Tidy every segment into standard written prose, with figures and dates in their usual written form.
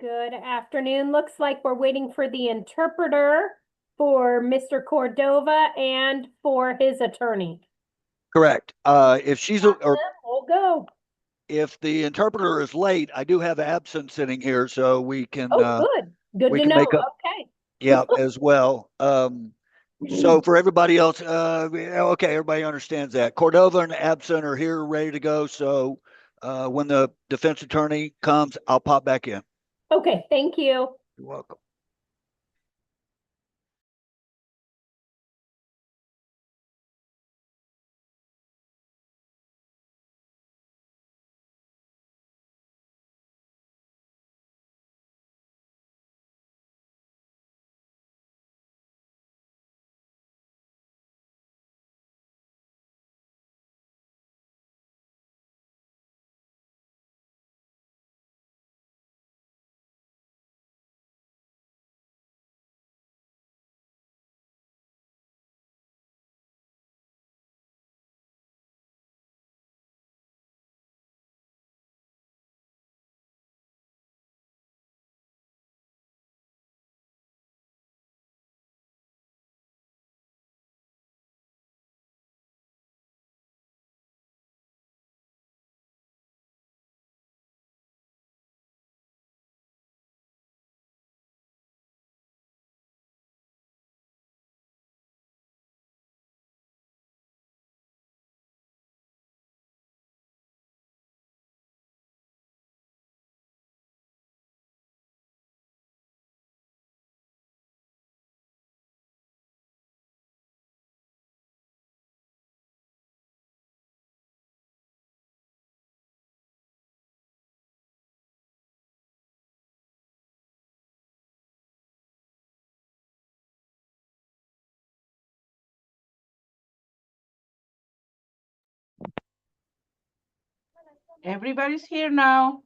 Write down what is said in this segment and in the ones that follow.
Good afternoon. Looks like we're waiting for the interpreter for Mr. Cordova and for his attorney. Correct. If she's or We'll go. if the interpreter is late, I do have absence sitting here, so we can Good. Good we to can know. make up Okay. as well. So for everybody else, okay, everybody understands that Cordova and absent are here, ready to go. So when the defense attorney comes, I'll pop back in. Okay, thank you. You're welcome. Everybody's here now.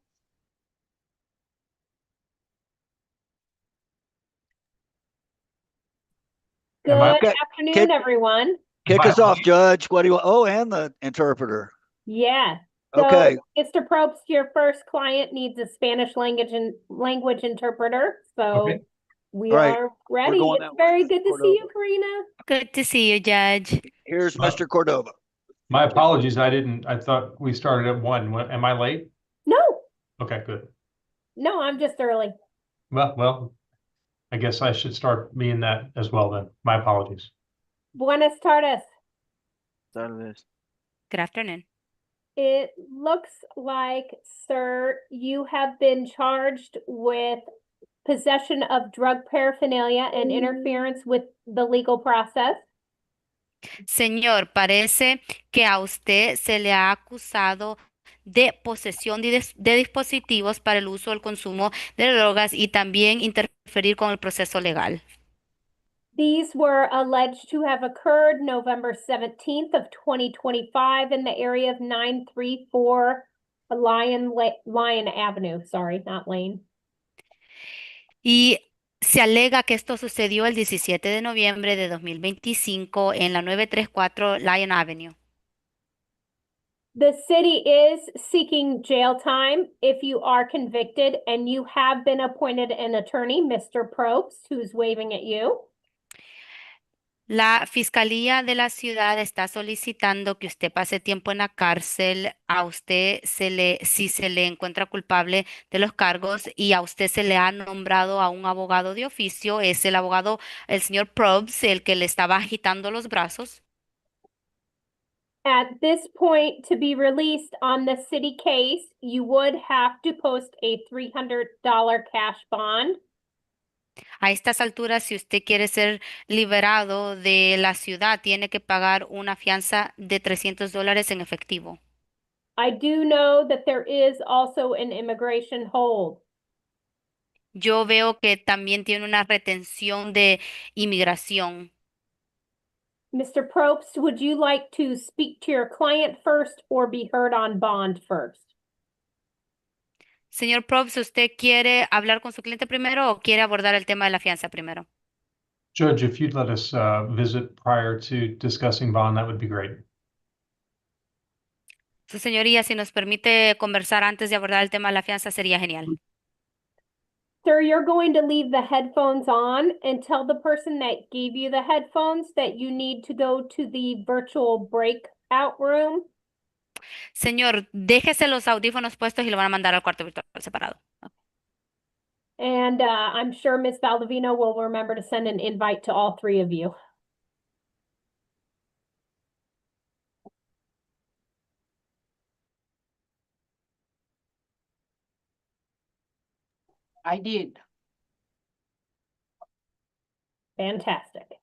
Good Okay. afternoon, everyone. Kick us off, Judge. What do you want? Oh, and the interpreter. Yeah. So, Okay. Mr. Probst, your first client needs a Spanish language interpreter. So we are ready. going It's that way, very Mr. good to see you, Karina. Good to see you, Judge. Here's Mr. Cordova. My apologies. I thought we started at 1. Am I late? No, Okay, good. no, I'm just early. Well, I guess I should start being that as well then. My apologies. Buenas tardes. Good afternoon. It looks like, sir, you have been charged with possession of drug paraphernalia and interference with the legal process. Señor, parece que a usted se le ha acusado de posesión de dispositivos para el uso o el consumo de drogas y también interferir con el proceso legal. These were alleged to have occurred November 17th of 2025 in the area of 934 Lion Avenue. Sorry, not Lane. Y se alega que esto sucedió el 17 de noviembre de 2025 en la 934 Lion Avenue. The city is seeking jail time if you are convicted and you have been appointed an attorney, Mr. Probst, who's waving at you. La Fiscalía de la ciudad está solicitando que usted pase tiempo en la cárcel. A usted si se le encuentra culpable de los cargos y a usted se le ha nombrado a un abogado de oficio, es el abogado, el señor Probst, el que le estaba agitando los brazos. At this point, to be released on the city case, you would have to post a $300 cash bond. A estas alturas, si usted quiere ser liberado de la ciudad, tiene que pagar una fianza de $300 en efectivo. I do know that there is also an immigration hold. Yo veo que también tiene una retención de inmigración. Mr. Probst, would you like to speak to your client first or be heard on bond first? Señor Probst, ¿usted quiere hablar con su cliente primero o quiere abordar el tema de la fianza primero? Judge, if you'd let us visit prior to discussing bond, that would be great. Su señoría, si nos permite conversar antes de abordar el tema de la fianza, sería genial. Sir, you're going to leave the headphones on and tell the person that gave you the headphones that you need to go to the virtual breakout room. Señor, déjese los audífonos puestos y lo van a mandar al cuarto virtual separado. And I'm sure Miss Valdivino will remember to send an invite to all three of you. I did. Fantastic.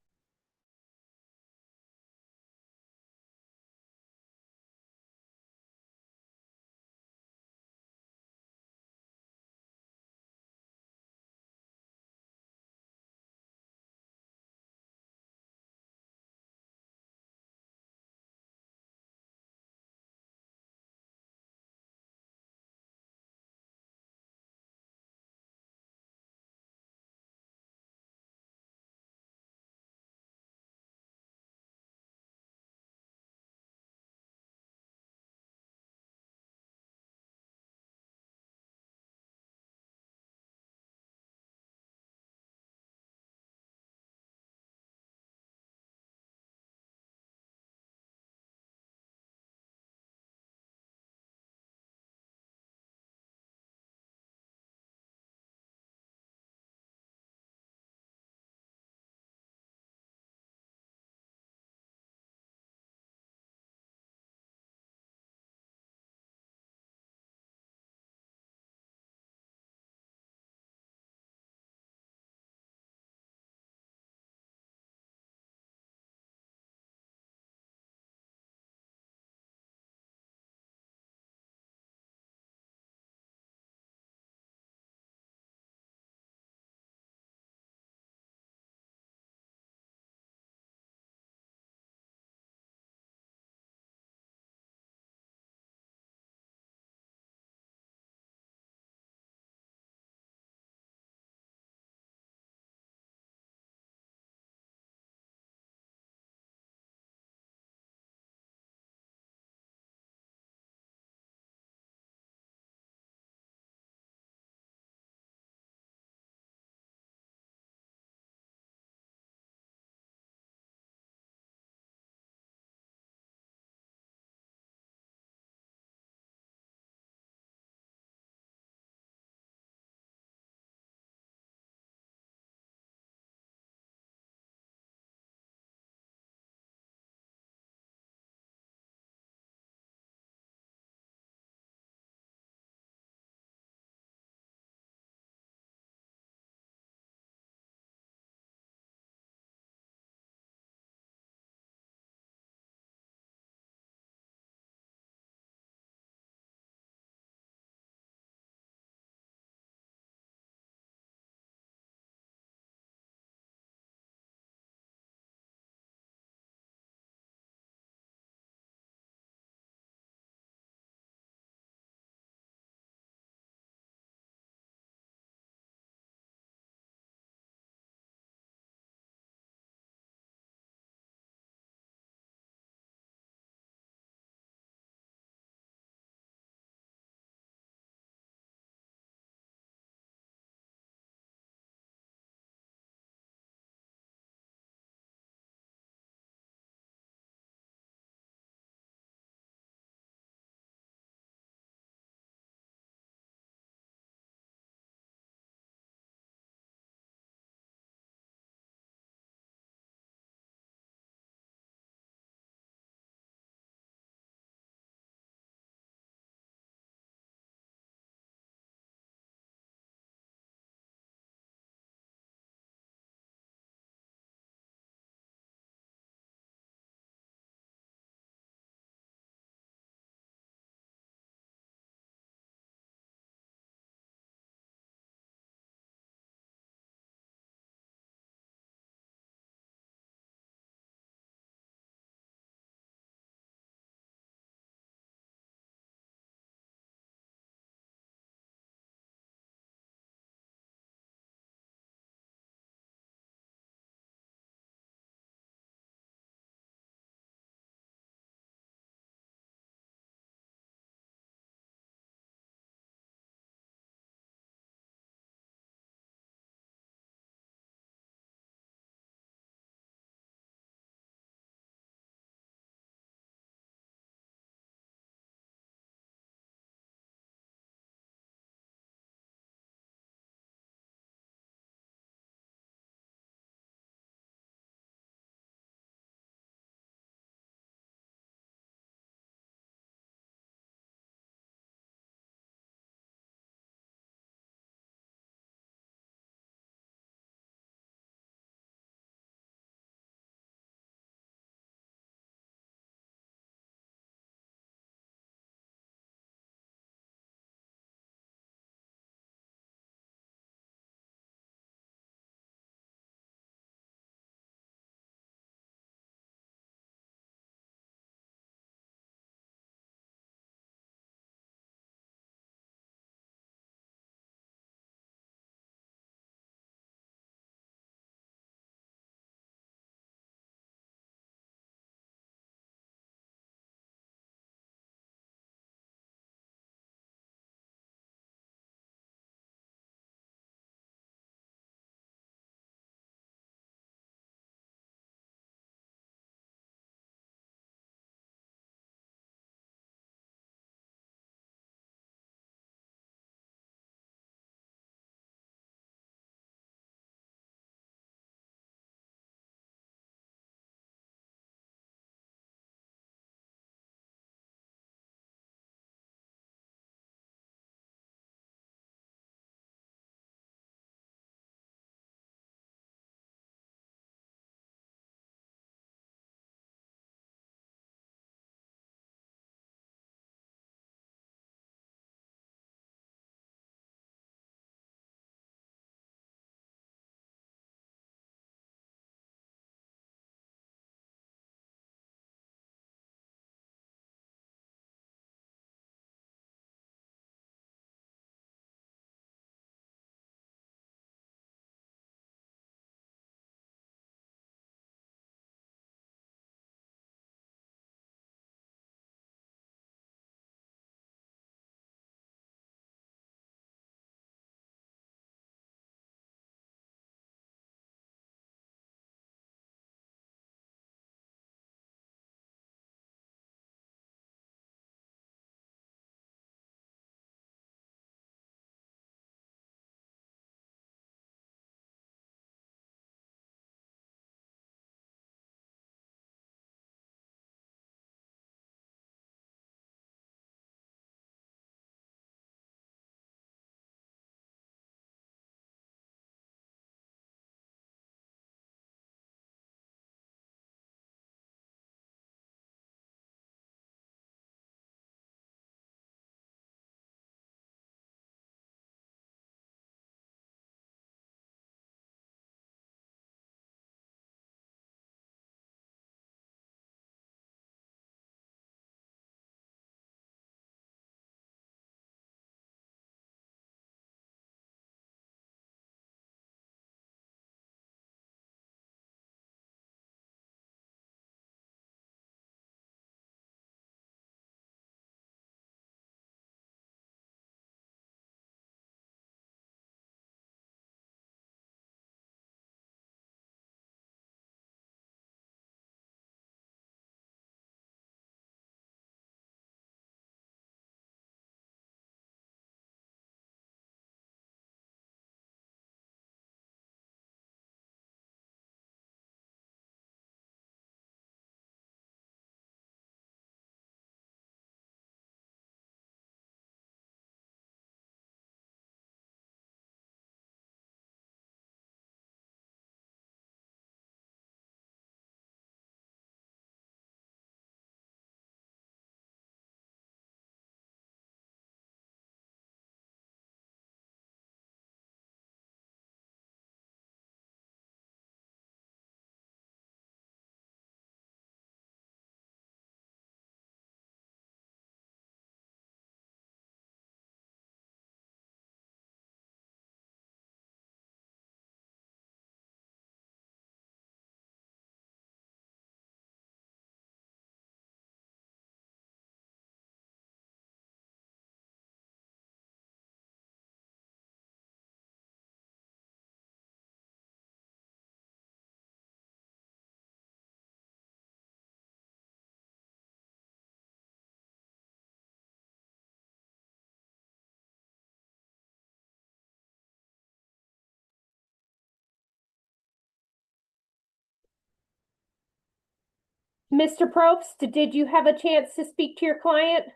Mr. Probst, did you have a chance to speak to your client?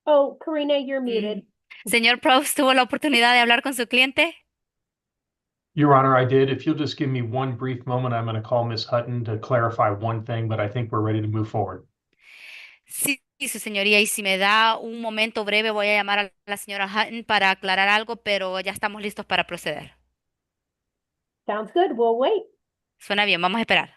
Oh, Karina, you're muted. Señor Probst, ¿tuvo la oportunidad de hablar con su cliente? Your Honor, I did. If you'll just give me one brief moment, I'm going to call Ms. Hutton to clarify one thing, but I think we're ready to move forward. Sí, su señoría, y si me da un momento breve, voy a llamar a la señora Hutton para aclarar algo, pero ya estamos listos para proceder. Sounds good. We'll wait. Suena bien, vamos a esperar.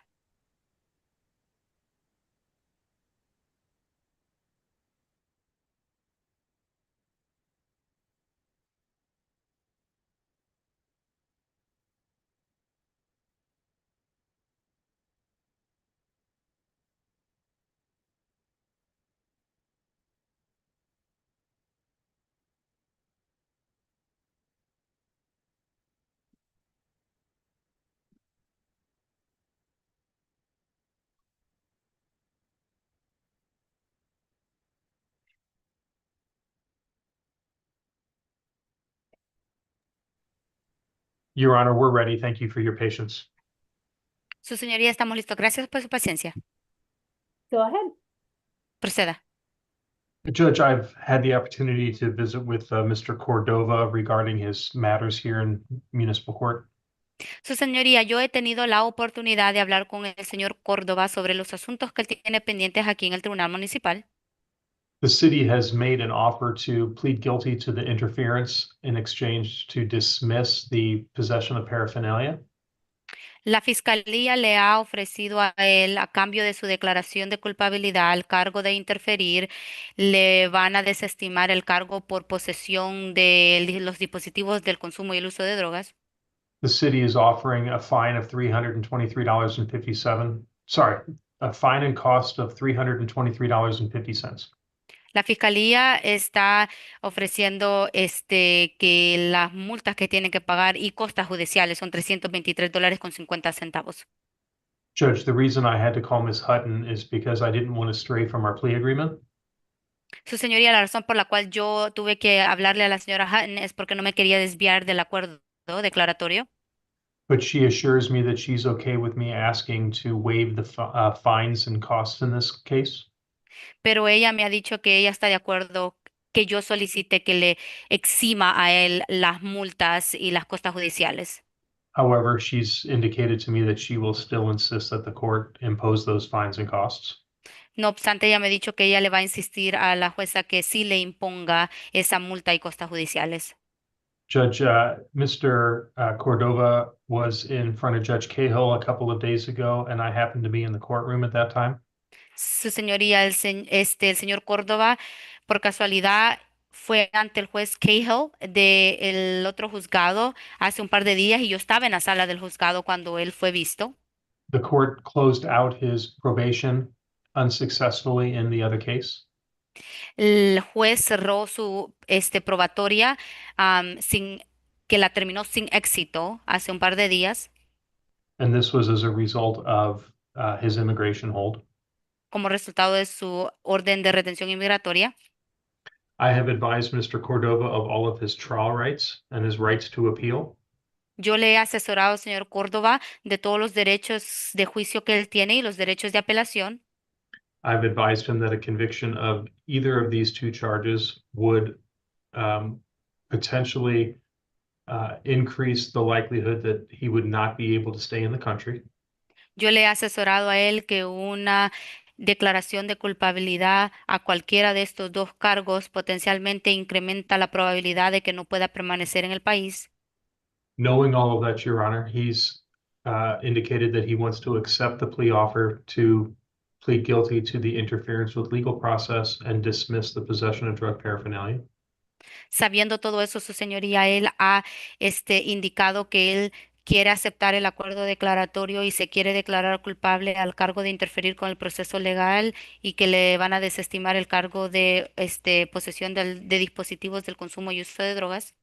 Your Honor, we're ready. Thank you for your patience. Su señoría, estamos listos. Gracias por su paciencia. Go ahead. Proceda. Judge, I've had the opportunity to visit with Mr. Cordova regarding his matters here in municipal court. Su señoría, yo he tenido la oportunidad de hablar con el señor Córdoba sobre los asuntos que él tiene pendientes aquí en el Tribunal Municipal. The city has made an offer to plead guilty to the interference in exchange to dismiss the possession of paraphernalia. La fiscalía le ha ofrecido a él, a cambio de su declaración de culpabilidad al cargo de interferir, le van a desestimar el cargo por posesión de los dispositivos del consumo y el uso de drogas. The city is offering a fine of $323.57. Sorry, a fine and cost of $323.50. La fiscalía está ofreciendo que las multas que tienen que pagar y costas judiciales son $323.50. Judge, the reason I had to call Ms. Hutton is because I didn't want to stray from our plea agreement. Su señoría, la razón por la cual yo tuve que hablarle a la señora Hutton es porque no me quería desviar del acuerdo declaratorio. But she assures me that she's okay with me asking to waive the fines and costs in this case. Pero ella me ha dicho que ella está de acuerdo que yo solicite que le exima a él las multas y las costas judiciales. However, she's indicated to me that she will still insist that the court impose those fines and costs. No obstante, ella me ha dicho que ella le va a insistir a la jueza que sí le imponga esa multa y costas judiciales. Judge, Mr. Cordova was in front of Judge Cahill a couple of days ago, and I happened to be in the courtroom at that time. Su señoría, el señor Córdoba, por casualidad, fue ante el juez Cahill del otro juzgado hace un par de días y yo estaba en la sala del juzgado cuando él fue visto. The court closed out his probation unsuccessfully in the other case. El juez cerró su probatoria sin que la terminó sin éxito hace un par de días And this was as a result of his immigration hold. como resultado de su orden de retención inmigratoria. I have advised Mr. Cordova of all of his trial rights and his rights to appeal. Yo le he asesorado al señor Córdoba de todos los derechos de juicio que él tiene y los derechos de apelación. I've advised him that a conviction of either of these two charges would potentially increase the likelihood that he would not be able to stay in the country. Yo le he asesorado a él que una declaración de culpabilidad a cualquiera de estos dos cargos potencialmente incrementa la probabilidad de que no pueda permanecer en el país. Knowing all of that, Your Honor, he's indicated that he wants to accept the plea offer to plead guilty to the interference with legal process and dismiss the possession of drug paraphernalia. Sabiendo todo eso, su señoría, él ha indicado que él quiere aceptar el acuerdo declaratorio y se quiere declarar culpable al cargo de interferir con el proceso legal y que le van a desestimar el cargo de posesión de dispositivos del consumo y uso de drogas.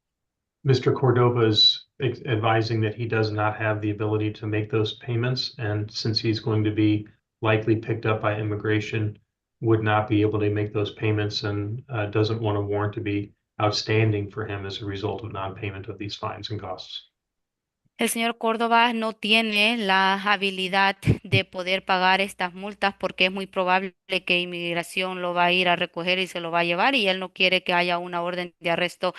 Mr. Cordova is advising that he does not have the ability to make those payments, and since he's going to be likely picked up by immigration, would not be able to make those payments and doesn't want a warrant to be outstanding for him as a result of non-payment of these fines and costs. El señor Córdoba no tiene la habilidad de poder pagar estas multas porque es muy probable que inmigración lo va a ir a recoger y se lo va a llevar y él no quiere que haya una orden de arresto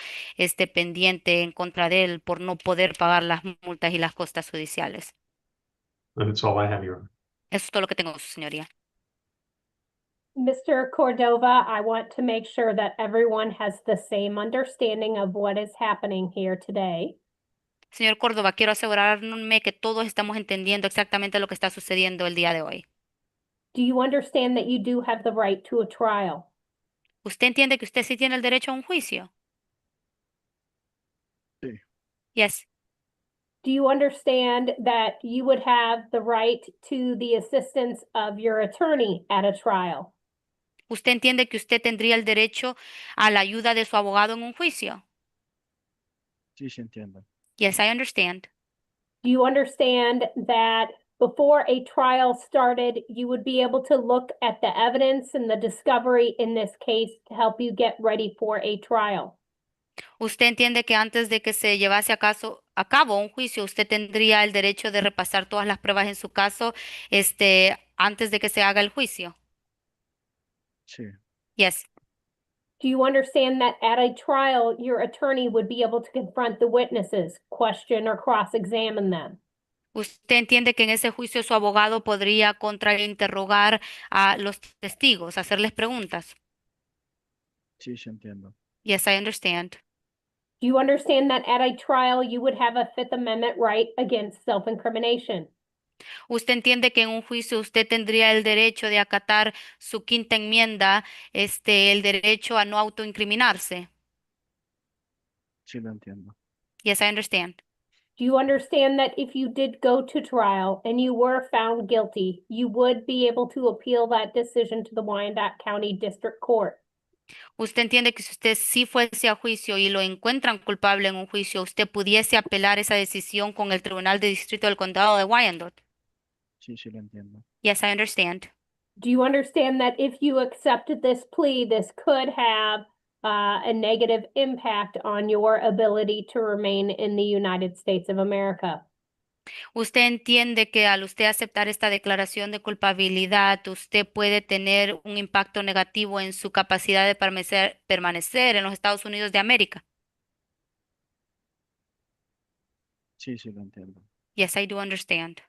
pendiente en contra de él por no poder pagar las multas y las costas judiciales. That's all I have, Your Honor. Eso es todo lo que tengo, su señoría. Mr. Cordova, I want to make sure that everyone has the same understanding of what is happening here today. Señor Córdoba, quiero asegurarme que todos estamos entendiendo exactamente lo que está sucediendo el día de hoy. Do you understand that you do have the right to a trial? ¿Usted entiende que usted sí tiene el derecho a un juicio? Sí. Yes. Do you understand that you would have the right to the assistance of your attorney at a trial? ¿Usted entiende que usted tendría el derecho a la ayuda de su abogado en un juicio? Sí, sí entiendo. Yes, I understand. Do you understand that before a trial started, you would be able to look at the evidence and the discovery in this case to help you get ready for a trial? ¿Usted entiende que antes de que se llevase a cabo un juicio, usted tendría el derecho de repasar todas las pruebas en su caso, antes de que se haga el juicio? Sí, Yes. Do you understand that at a trial, your attorney would be able to confront the witnesses, question or cross-examine them? ¿Usted entiende que en ese juicio su abogado podría contrainterrogar a los testigos, hacerles preguntas? sí, sí entiendo. Yes, I understand. Do you understand that at a trial, you would have a Fifth Amendment right against self-incrimination? ¿Usted entiende que en un juicio usted tendría el derecho de acatar su quinta enmienda, el derecho a no autoincriminarse? Sí lo entiendo. Yes, I understand. Do you understand that if you did go to trial and you were found guilty, you would be able to appeal that decision to the Wyandotte County District Court? ¿Usted entiende que si usted sí fuese a juicio y lo encuentran culpable en un juicio, usted pudiese apelar esa decisión con el Tribunal de Distrito del Condado de Wyandotte? Sí, sí lo entiendo. Yes, I understand. Do you understand that if you accepted this plea, this could have a negative impact on your ability to remain in the United States of America? ¿Usted entiende que al usted aceptar esta declaración de culpabilidad, usted puede tener un impacto negativo en su capacidad de permanecer en los Estados Unidos de América? Sí, sí lo entiendo. Yes, I do understand.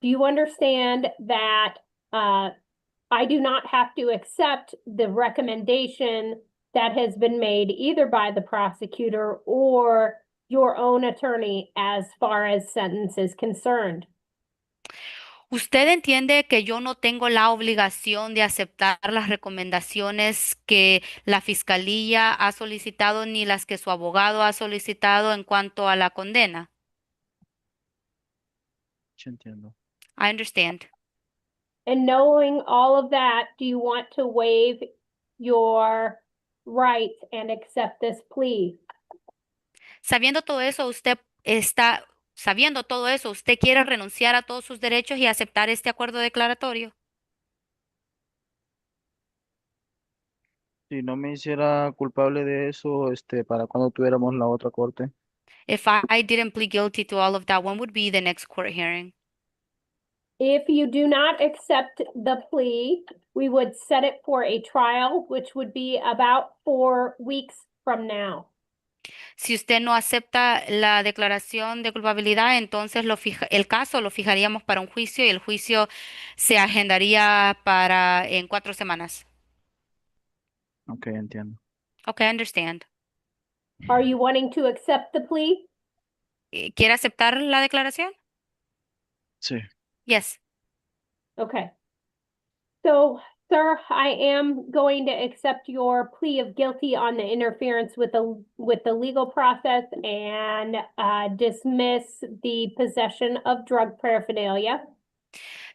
Do you understand that I do not have to accept the recommendation that has been made either by the prosecutor or your own attorney as far as sentence is concerned? ¿Usted entiende que yo no tengo la obligación de aceptar las recomendaciones que la fiscalía ha solicitado ni las que su abogado ha solicitado en cuanto a la condena? Sí entiendo. I understand. And knowing all of that, do you want to waive your rights and accept this plea? Sabiendo todo eso, sabiendo todo eso, ¿usted quiere renunciar a todos sus derechos y aceptar este acuerdo declaratorio? Si no me hiciera culpable de eso, para cuando tuviéramos la otra corte. If I didn't plead guilty to all of that, when would be the next court hearing? If you do not accept the plea, we would set it for a trial, which would be about 4 weeks from now. Si usted no acepta la declaración de culpabilidad, entonces el caso lo fijaríamos para un juicio y el juicio se agendaría para en 4 semanas. Ok, entiendo. Okay, I understand. Are you wanting to accept the plea? ¿Quiere aceptar la declaración? Sí. Yes. Okay. So, sir, I am going to accept your plea of guilty on the interference with the legal process and dismiss the possession of drug paraphernalia.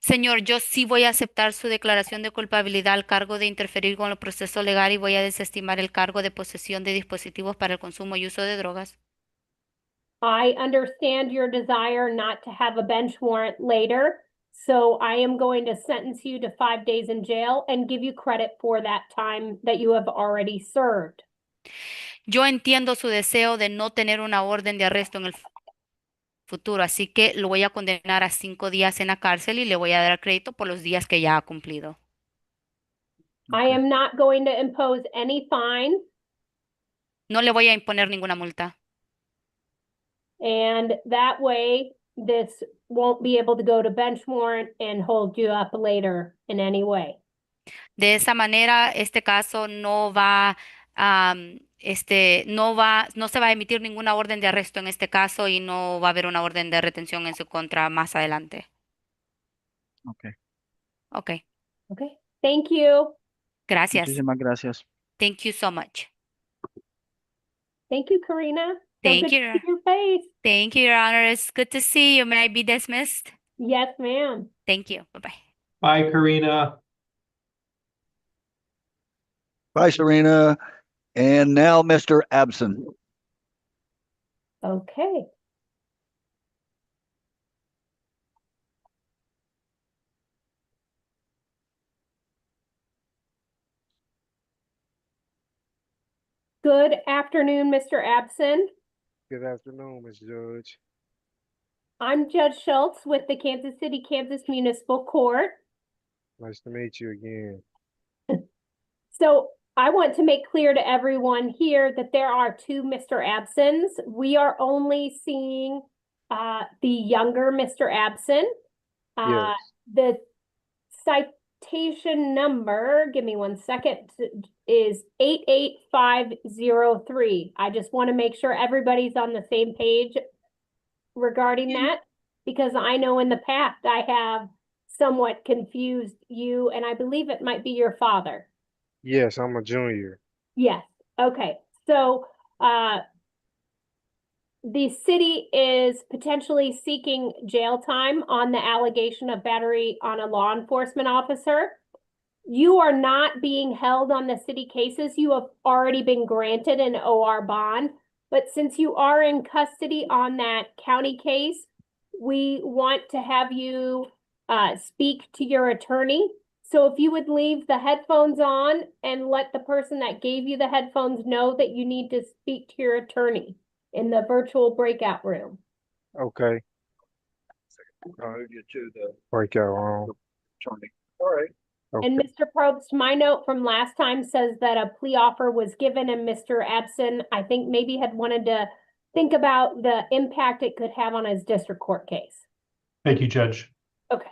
Señor, yo sí voy a aceptar su declaración de culpabilidad al cargo de interferir con el proceso legal y voy a desestimar el cargo de posesión de dispositivos para el consumo y uso de drogas. I understand your desire not to have a bench warrant later, so I am going to sentence you to 5 days in jail and give you credit for that time that you have already served. Yo entiendo su deseo de no tener una orden de arresto en el futuro. Así que lo voy a condenar a 5 días en la cárcel y le voy a dar crédito por los días que ya ha cumplido. I Okay. am not going to impose any fine, No le voy a imponer ninguna multa. and that way this won't be able to go to bench warrant and hold you up later in any way. De esa manera, este caso no va, no se va a emitir ninguna orden de arresto en este caso y no va a haber una orden de retención en su contra más adelante. Okay. Ok, Okay, thank you. gracias. Muchísimas gracias. Thank you so much. Thank you, Karina. So Thank good to you. see your face. Thank you, Your Honor. It's good to see you. May I be dismissed? Yes, ma'am. Thank you. Bye-bye. Bye, Karina. Bye, Serena. And now Mr. Abson. Okay. Good afternoon, Mr. Abson. Good afternoon, Ms. Judge. I'm Judge Schultz with the Kansas City, Kansas Municipal Court. Nice to meet you again. So I want to make clear to everyone here that there are two Mr. Absons. We are only seeing the younger Mr. Abson. Yes. The citation number, give me 1 second, is 88503. I just want to make sure everybody's on the same page regarding that, because I know in the past I have somewhat confused you, and I believe it might be your father. Yes, I'm a junior. Yes, okay. So the city is potentially seeking jail time on the allegation of battery on a law enforcement officer. You are not being held on the city cases. You have already been granted an OR bond. But since you are in custody on that county case, we want to have you speak to your attorney. So if you would leave the headphones on and let the person that gave you the headphones know that you need to speak to your attorney in the virtual breakout room. Okay. I'll move you to the Breakout room. attorney. All right. And Okay. Mr. Probst, my note from last time says that a plea offer was given and Mr. Abson, I think maybe had wanted to think about the impact it could have on his district court case. Thank you, Judge. Okay.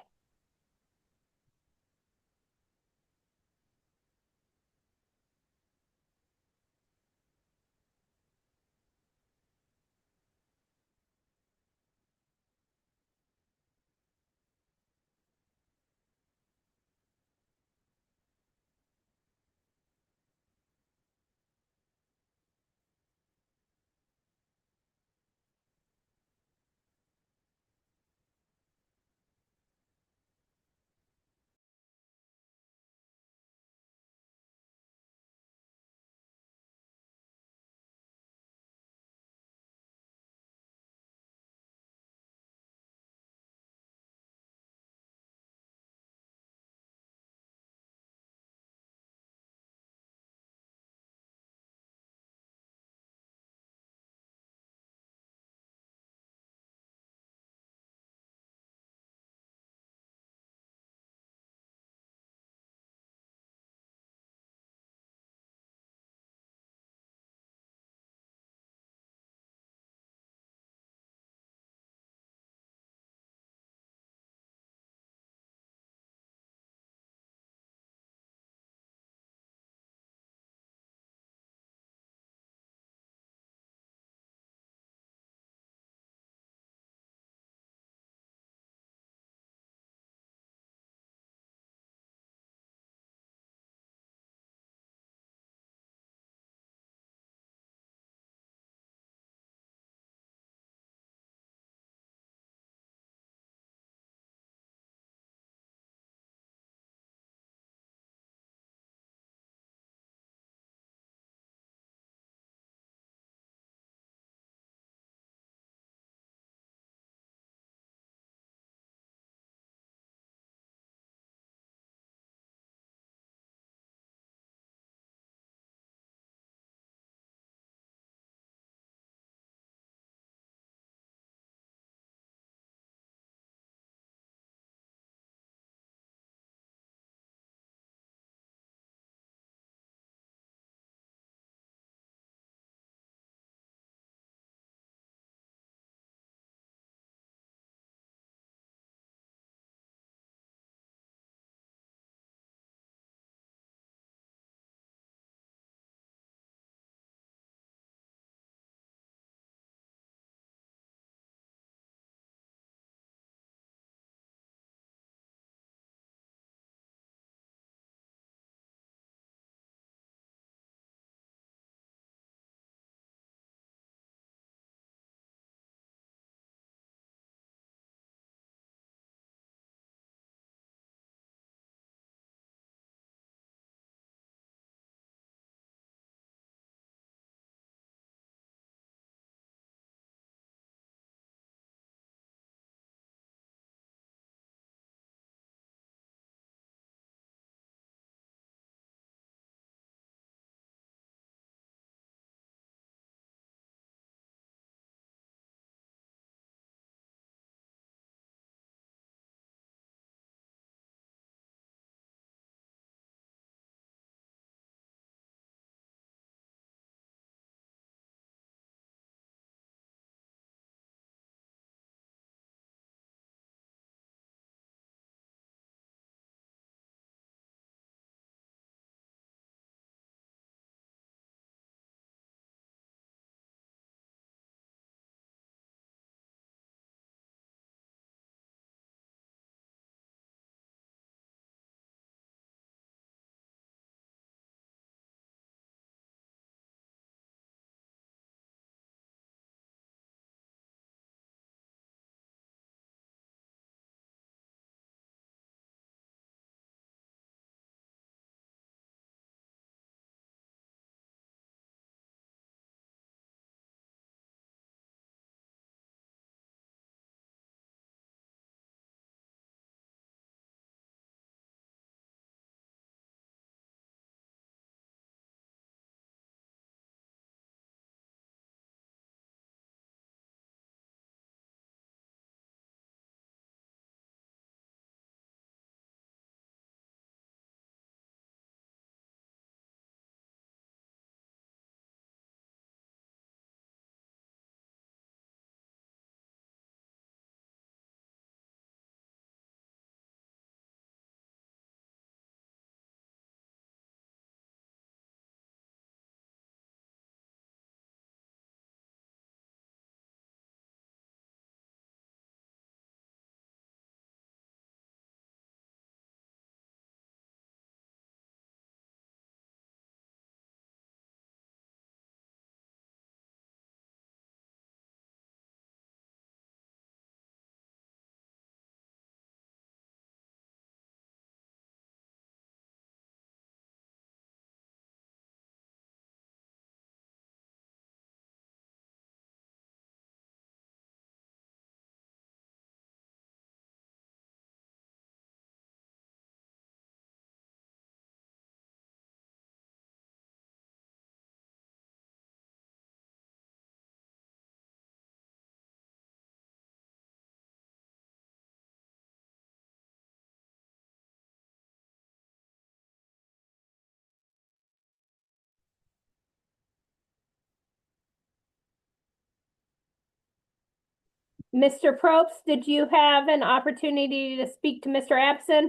Mr. Probst, did you have an opportunity to speak to Mr. Abson?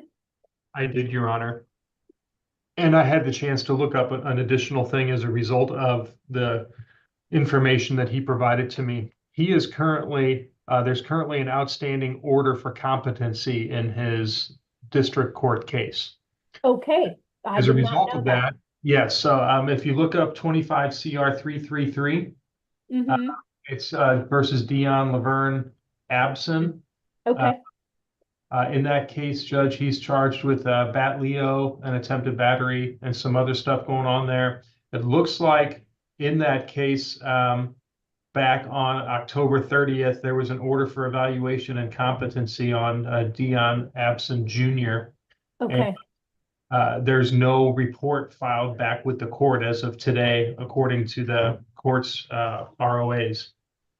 I did, Your Honor. And I had the chance to look up an additional thing as a result of the information that he provided to me. He is currently, there's currently an outstanding order for competency in his district court case. Okay, I As a did not result know of that. that, yes, so if you look up 25 CR 333, Mm-hmm, it's versus Dion Laverne Abson. okay, In that case, Judge, he's charged with bat Leo, an attempted battery, and some other stuff going on there. It looks like in that case, back on October 30th, there was an order for evaluation and competency on Dion Abson Jr. And okay, there's no report filed back with the court as of today, according to the court's ROAs.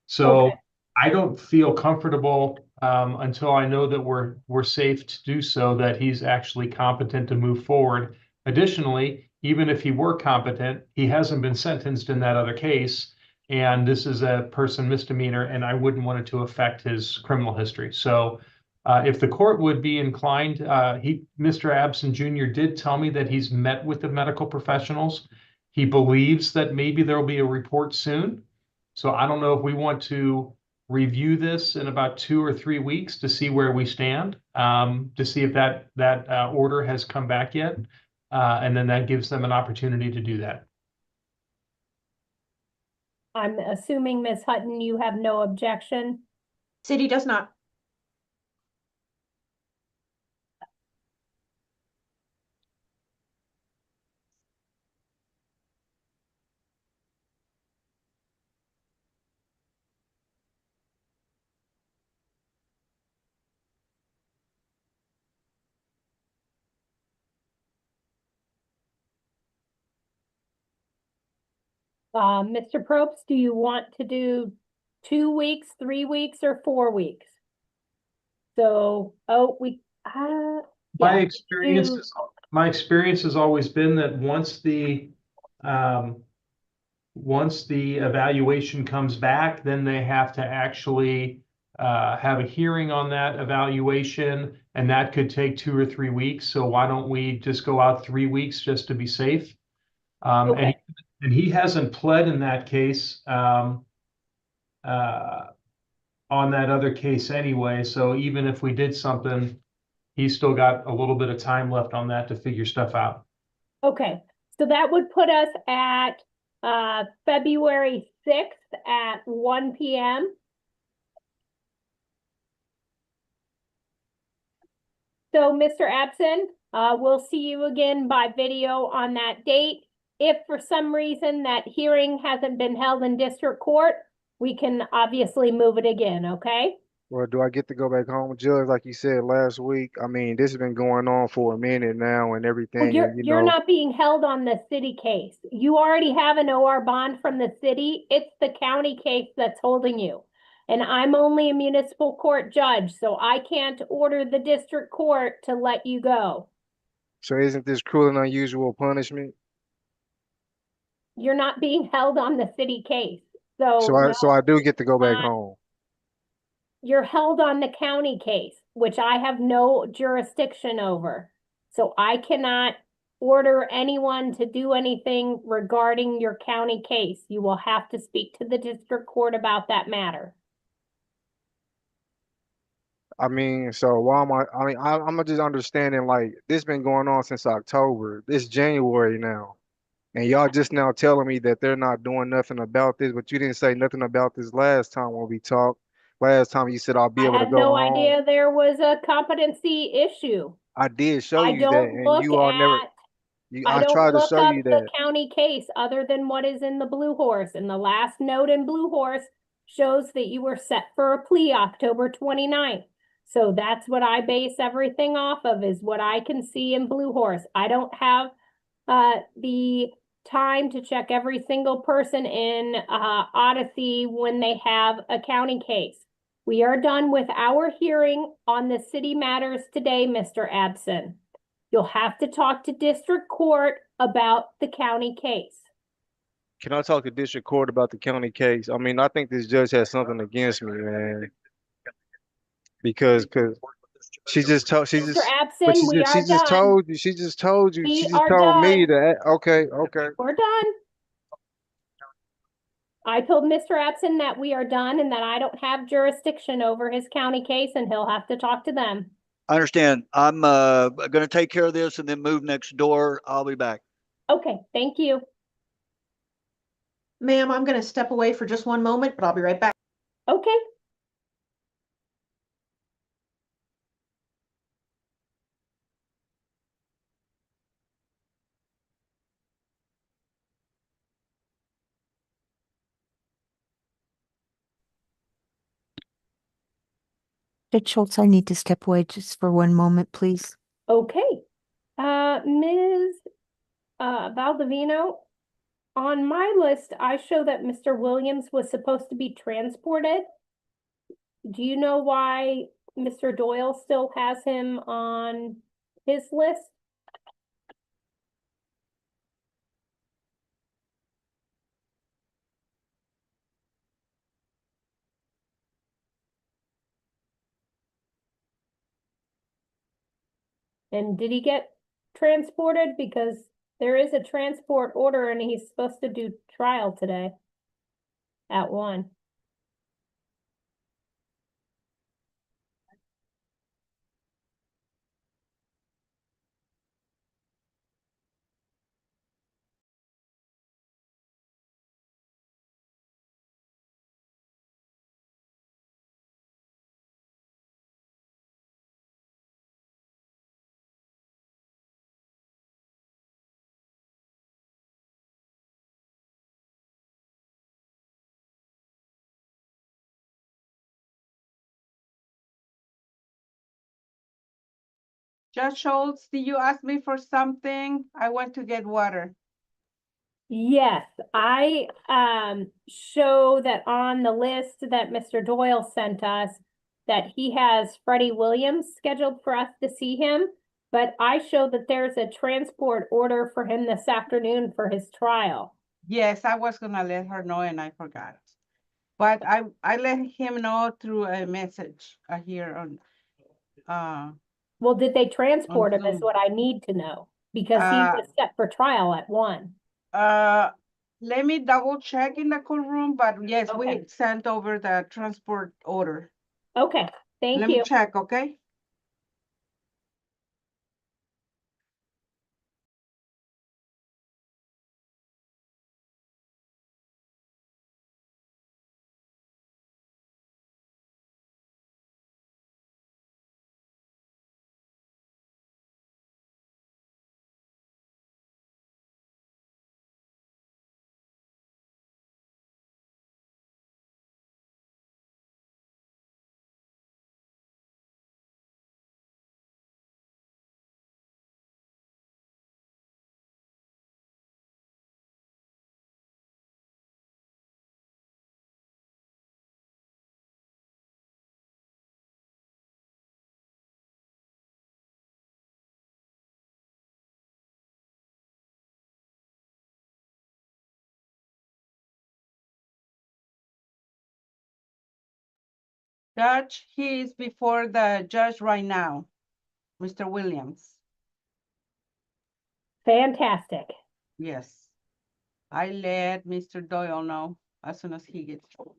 So okay. I don't feel comfortable until I know that we're safe to do so, that he's actually competent to move forward. Additionally, even if he were competent, he hasn't been sentenced in that other case, and this is a person misdemeanor, and I wouldn't want it to affect his criminal history. So if the court would be inclined, Mr. Abson Jr. did tell me that he's met with the medical professionals. He believes that maybe there will be a report soon. So I don't know if we want to review this in about 2 or 3 weeks to see where we stand, to see if that order has come back yet. And then that gives them an opportunity to do that. I'm assuming, Ms. Hutton, you have no objection. City does not. Mr. Probst, do you want to do 2 weeks, 3 weeks, or 4 weeks? So, My yeah, experience do- is, my experience has always been that once the evaluation comes back, then they have to actually have a hearing on that evaluation, and that could take 2 or 3 weeks. So why don't we just go out 3 weeks just to be safe? okay, And he hasn't pled in that case on that other case anyway. So even if we did something, he's still got a little bit of time left on that to figure stuff out. okay. So that would put us at February 6th at 1 p.m. So, Mr. Abson, we'll see you again by video on that date. If for some reason that hearing hasn't been held in district court, we can obviously move it again, okay? Well, do I get to go back home, Judge, like you said last week? I mean, this has been going on for a minute now and Well, everything, and you're not being held on the city case. You already have an OR bond from the city. It's the county case that's holding you. And I'm only a municipal court judge, so I can't order the district court to let you go. so isn't this cruel and unusual punishment? You're not being held on the city case. So So I do get to go back not- home. you're held on the county case, which I have no jurisdiction over. So I cannot order anyone to do anything regarding your county case. You will have to speak to the district court about that matter. I mean, so why am I'm just understanding like this been going on since October. It's January now. And y'all just now telling me that they're not doing nothing about this, but you didn't say nothing about this last time when we talked. Last time you said I'll be I able to had go no home. idea there was a competency issue. I did show I you that, don't and look you all never. at, I I don't tried to look show up you the that. county case other than what is in the Blue Horse. And the last note in Blue Horse shows that you were set for a plea October 29th. So that's what I base everything off of, is what I can see in Blue Horse. I don't have the time to check every single person in Odyssey when they have a county case. We are done with our hearing on the city matters today, Mr. Abson. You'll have to talk to district court about the county case. Can I talk to district court about the county case? I mean, I think this judge has something against me, man. because she just told she Mr. just but Abson, we she are just done. told you she We just are told me done. that okay. We're done. I told Mr. Abson that we are done and that I don't have jurisdiction over his county case and he'll have to talk to them. I understand. I'm going to take care of this and then move next door. I'll be back. Okay, thank you. Ma'am, I'm going to step away for just one moment, but I'll be right back. Okay. Judge Schultz, I need to step away just for one moment, please. Okay. Ms. Valdivino, on my list, I show that Mr. Williams was supposed to be transported. Do you know why Mr. Doyle still has him on his list? And did he get transported? Because there is a transport order and he's supposed to do trial today at 1. Judge Schultz, did you ask me for something? I went to get water. Yes, I show that on the list that Mr. Doyle sent us that he has Freddie Williams scheduled for us to see him, but I show that there's a transport order for him this afternoon for his trial. Yes, I was gonna let her know and I forgot. But I let him know through a message here on Well, did they transport him is Zoom. what I need to know because he was set for trial at 1. Let me double check in the courtroom, but yes, Okay. we sent over the transport order. Okay, thank Let you. me check, okay? Judge, he is before the judge right now, Mr. Williams. Fantastic. Yes. I let Mr. Doyle know as soon as he gets home.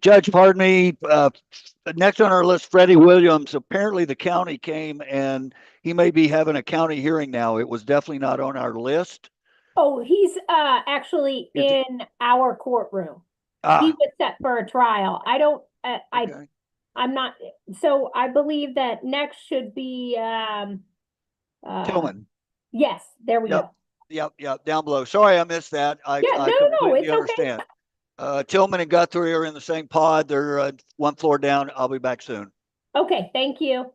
Judge, pardon me, next on our list, Freddie Williams. Apparently the county came and he may be having a county hearing now. It was definitely not on our list. Oh, he's actually Is it- in our courtroom. He Ah, was set for a trial. I don't, okay. I'm not, so I believe that next should be, Tillman. yes, there we Yep. go. Yep, down below. Sorry, I missed that. Yeah, I no, completely it's okay. understand. Tillman and Guthrie are in the same pod. They're one floor down. I'll be back soon. Okay, thank you.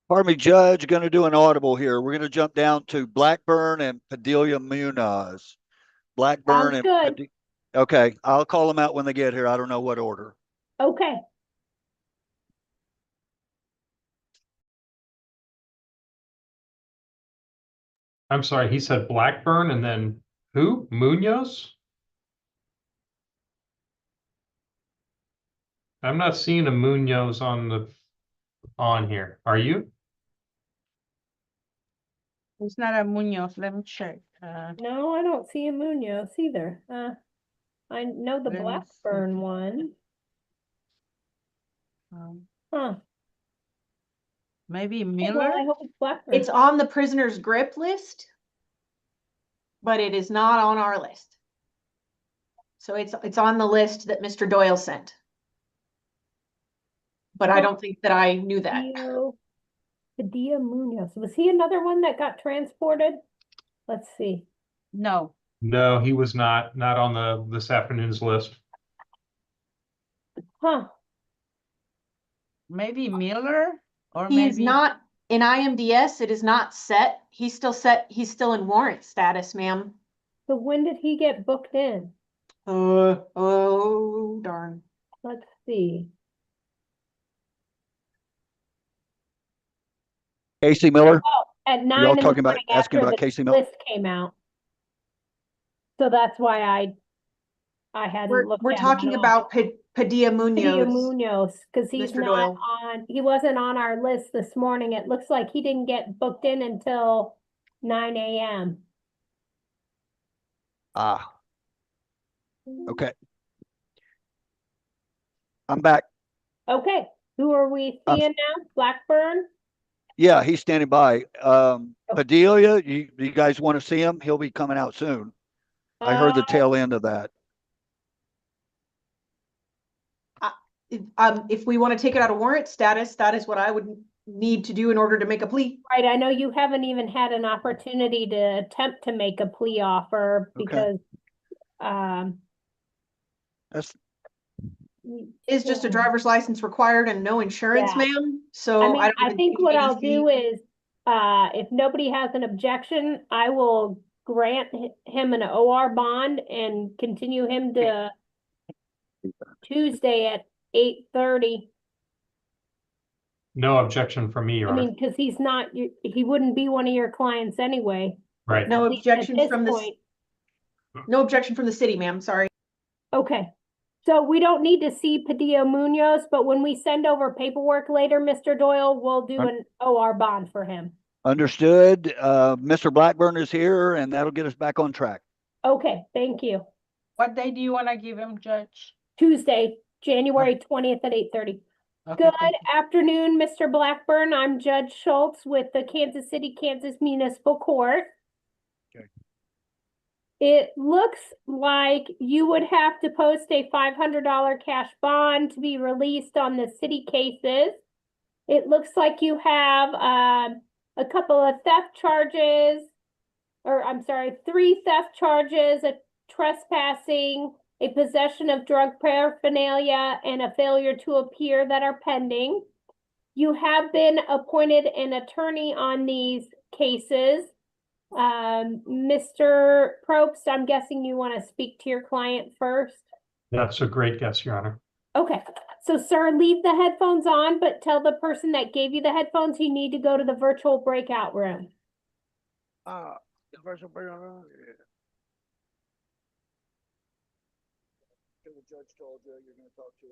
Pardon me, Judge, going to do an audible here. We're going to jump down to Blackburn and Padilla Munoz. Blackburn Sounds and good. Okay, I'll call them out when they get here. I don't know what order. Okay. I'm sorry, he said Blackburn and then who? Munoz? I'm not seeing a Munoz on here. Are you? It's not a Munoz. Let me check. No, I don't see a Munoz either. I know the Let me see. Blackburn one. Huh. Maybe Okay, Miller? well, I hope it's Blackburn. It's on the prisoner's grip list, but it is not on our list. So it's on the list that Mr. Doyle sent. But I don't think that I knew that. Padilla Munoz. Was he another one that got transported? Let's see. No. No, he was not on this afternoon's list. Huh. Maybe Miller or He is maybe not in IMDS. It is not set. He's still set. He's still in warrant status, ma'am. So when did he get booked in? Oh, darn. Let's see. Casey Miller? Oh, at Are y'all 9 in the talking about, morning asking after about the Casey Miller? list came out. So that's why I hadn't looked We're at him talking at all. about Padilla Padilla Munoz. Munoz, because he's Mr. not Doyle. on, he wasn't on our list this morning. It looks like he didn't get booked in until 9 a.m. Ah, okay. I'm back. Okay, who are we I'm- seeing now? Blackburn? Yeah, he's standing by. Padilla, you guys want to see him? He'll be coming out soon. I heard the tail end of that. If we want to take it out of warrant status, that is what I would need to do in order to make a plea. Right, I know you haven't even had an opportunity to attempt to make a plea offer Okay. because, That's Is just a driver's license required and no insurance, Yeah. ma'am. I So mean, I don't I even think think what any I'll fee- do is, if nobody has an objection, I will grant him an OR bond and continue him to Tuesday at 8:30. No objection from me, Your I Honor. mean, because he's not, he wouldn't be one of your clients anyway. Right. No At least at objection this from this. point. No objection from the city, ma'am. Sorry. Okay, so we don't need to see Padilla Munoz, but when we send over paperwork later, Mr. Doyle, we'll do an OR bond for him. understood. Mr. Blackburn is here, and that'll get us back on track. Okay, thank you. what day do you want to give him, Judge? Tuesday, January 20th at 8:30. Okay, Good thank you. afternoon, Mr. Blackburn. I'm Judge Schultz with the Kansas City, Kansas Municipal Court. Okay. It looks like you would have to post a $500 cash bond to be released on the city cases. It looks like you have a couple of theft charges, or I'm sorry, 3 theft charges, a trespassing, a possession of drug paraphernalia, and a failure to appear that are pending. You have been appointed an attorney on these cases. Mr. Probst, I'm guessing you want to speak to your client first. That's a great guess, Your Honor. Okay, so sir, leave the headphones on, but tell the person that gave you the headphones you need to go to the virtual breakout room. The virtual breakout room. The judge told you you're going to talk to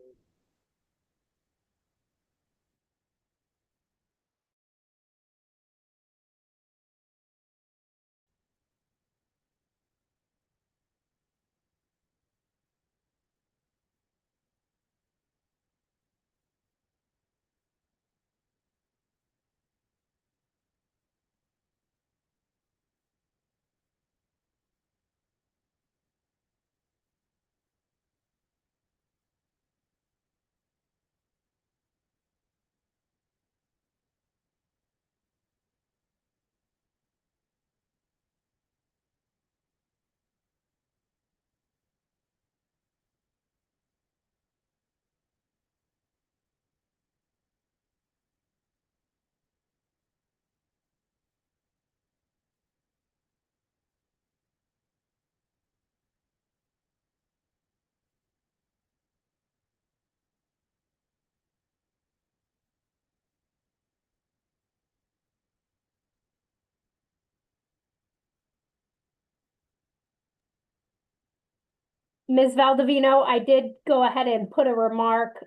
Ms. Valdivino, I did go ahead and put a remark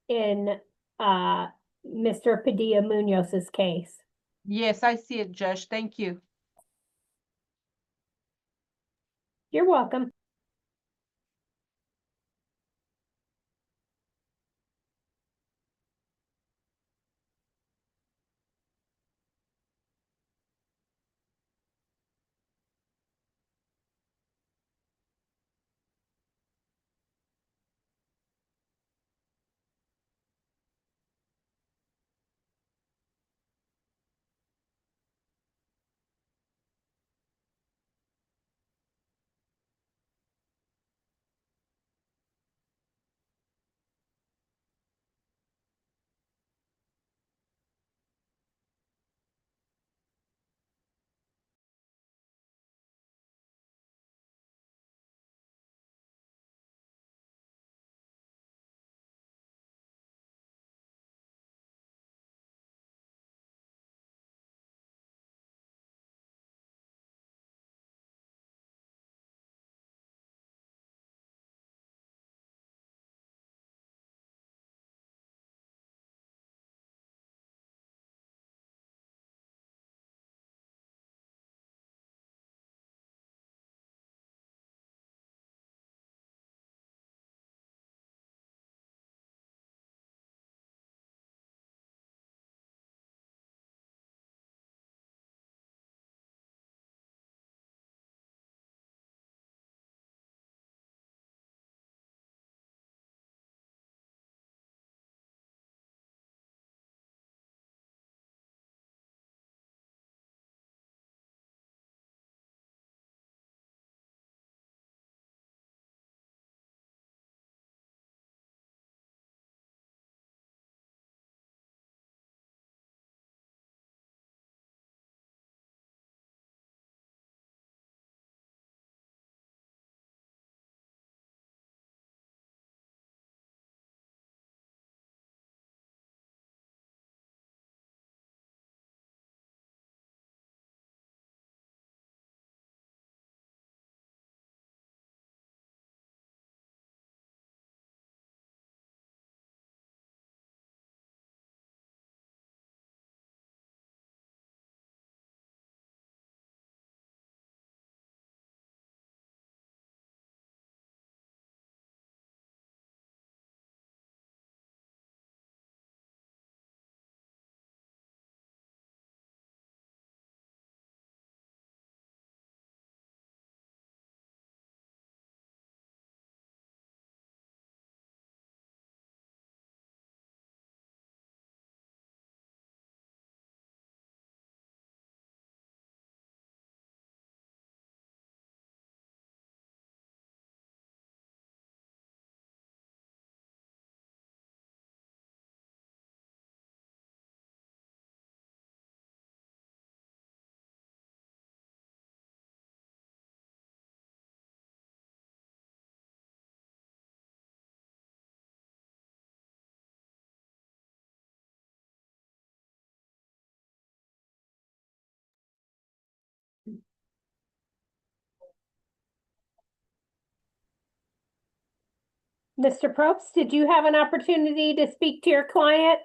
in Mr. Padilla Munoz's case. Yes, I see it, Judge. Thank you. You're welcome. Mr. Probst, did you have an opportunity to speak to your client?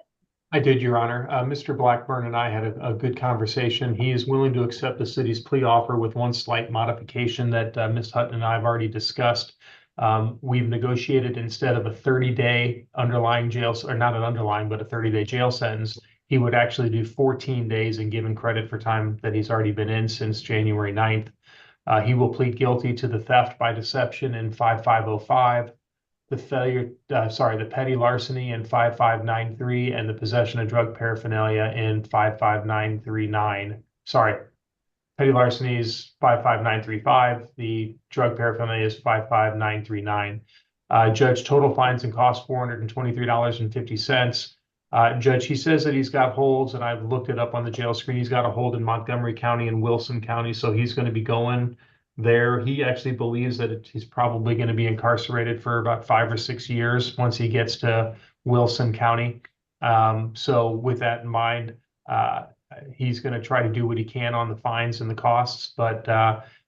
I did, Your Honor. Mr. Blackburn and I had a good conversation. He is willing to accept the city's plea offer with one slight modification that Ms. Hutton and I have already discussed. We've negotiated instead of a 30-day underlying jail, or not an underlying, but a 30-day jail sentence, he would actually do 14 days and given credit for time that he's already been in since January 9th. He will plead guilty to the theft by deception in 5505, the petty larceny in 5593, and the possession of drug paraphernalia in 55939. Sorry, petty larceny is 55935. The drug paraphernalia is 55939. Judge, total fines and costs $423.50. Judge, he says that he's got holds, and I've looked it up on the jail screen. He's got a hold in Montgomery County and Wilson County, so he's going to be going there. He actually believes that he's probably going to be incarcerated for about 5 or 6 years once he gets to Wilson County. So with that in mind, he's going to try to do what he can on the fines and the costs, but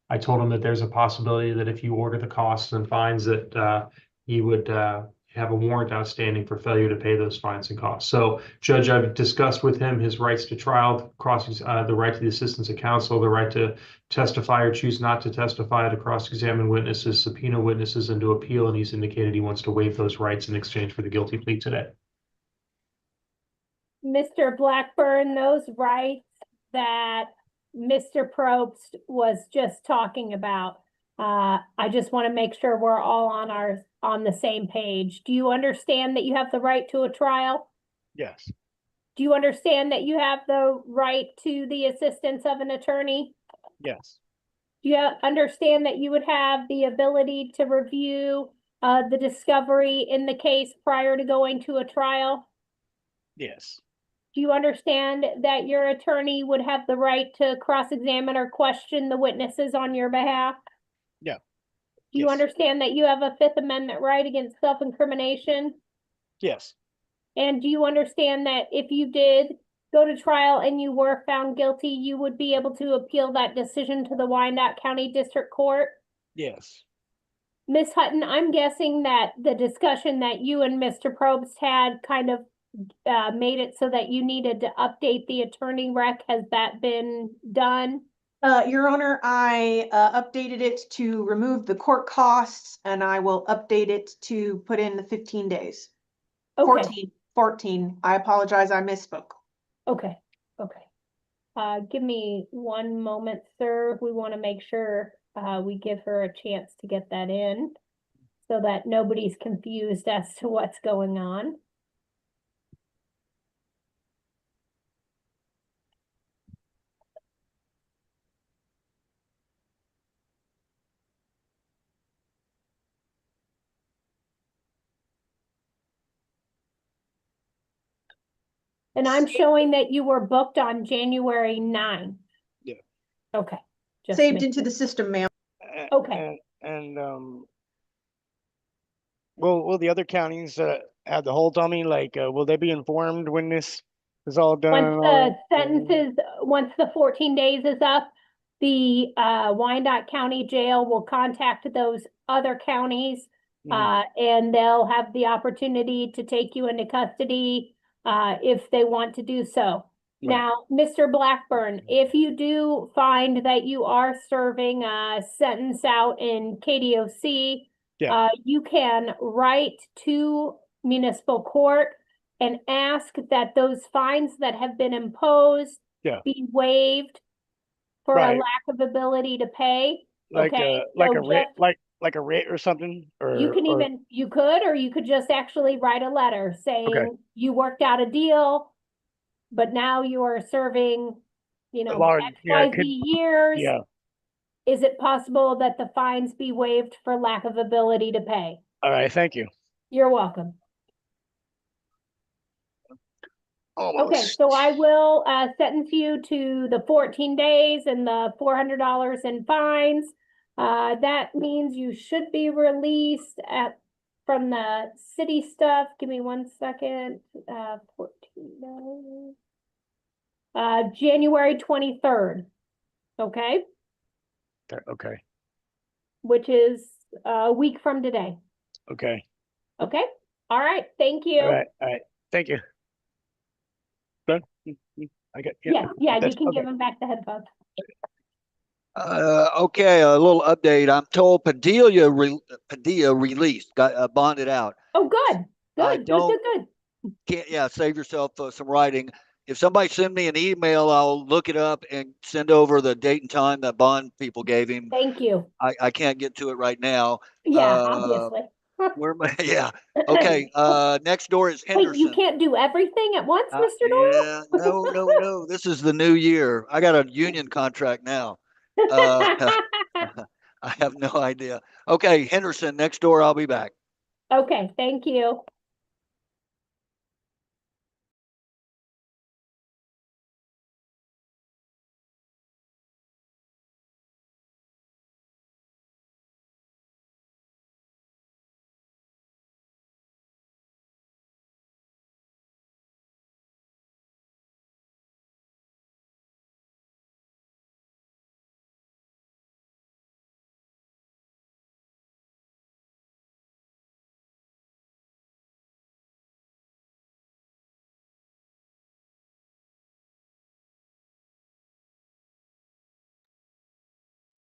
I told him that there's a possibility that if you order the costs and fines that he would have a warrant outstanding for failure to pay those fines and costs. So, Judge, I've discussed with him his rights to trial, the right to the assistance of counsel, the right to testify or choose not to testify, to cross-examine witnesses, subpoena witnesses, and to appeal. And he's indicated he wants to waive those rights in exchange for the guilty plea today. Mr. Blackburn, those rights that Mr. Probst was just talking about, I just want to make sure we're all on the same page. Do you understand that you have the right to a trial? Yes. Do you understand that you have the right to the assistance of an attorney? Yes. Do you understand that you would have the ability to review the discovery in the case prior to going to a trial? Yes. Do you understand that your attorney would have the right to cross-examine or question the witnesses on your behalf? Yeah. Do you Yes. understand that you have a Fifth Amendment right against self-incrimination? Yes. And do you understand that if you did go to trial and you were found guilty, you would be able to appeal that decision to the Wyandotte County District Court? Yes. Ms. Hutton, I'm guessing that the discussion that you and Mr. Probst had kind of made it so that you needed to update the attorney rec. Has that been done? Your Honor, I updated it to remove the court costs, and I will update it to put in the 15 days. Okay, 14. I apologize, I misspoke. okay. Give me one moment, sir. We want to make sure we give her a chance to get that in so that nobody's confused as to what's going on. And I'm showing that you were booked on January 9th. Yeah. Okay. Just Saved make into sure. the system, ma'am. Okay. And will the other counties have the hold on me? Like, will they be informed when this is all done? Once and the all that? sentences, once the 14 days is up, the Wyandotte County Jail will contact those other counties and they'll have the opportunity to take you into custody if they want to do so. Right. Now, Mr. Blackburn, if you do find that you are serving a sentence out in KDOC, Yeah. you can write to municipal court and ask that those fines that have been imposed Yeah. be waived for a Right. lack of ability to pay. Like Okay, like so a writ, just, like a writ or something, you can or even, you could, or you could just actually write a letter saying you worked out a deal, but now you are serving, you know, large, yeah, XYZ years. yeah. Is it possible that the fines be waived for lack of ability to pay? All right, thank you. You're welcome. Almost. Okay, so I will sentence you to the 14 days and the $400 in fines. That means you should be released from the city stuff. Give me 1 second. 14 days. January 23rd. Okay, Okay. which is a week from today. Okay. Okay, all right, thank you. All right. Thank you. Done? I got, Yeah, you that's- can okay. give him back the headphones. Okay, a little update. I'm told Padilla released, got bonded out. Oh, good, I good. Save yourself some writing. If somebody send me an email, I'll look it up and send over the date and time that bond people gave him. Thank you. I can't get to it right now. Yeah, obviously. Where am I? Yeah. Okay. Next door is Wait, you Henderson. can't do everything at once, Mr. Doyle? Yeah, no. This is the new year. I got a union contract now. I have no idea. Okay, Henderson, next door. I'll be back. Okay, thank you.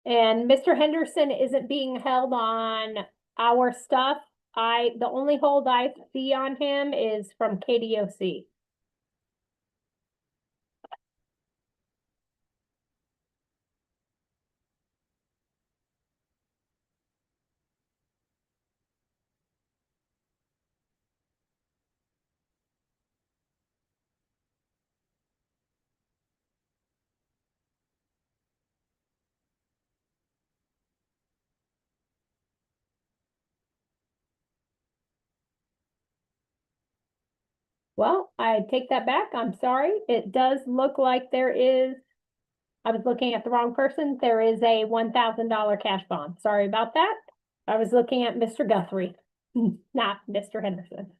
And Mr. Henderson isn't being held on our stuff. The only hold I see on him is from KDOC. Well, I take that back. I'm sorry. It does look like I was looking at the wrong person. There is a $1,000 cash bond. Sorry about that. I was looking at Mr. Guthrie, not Mr. Henderson.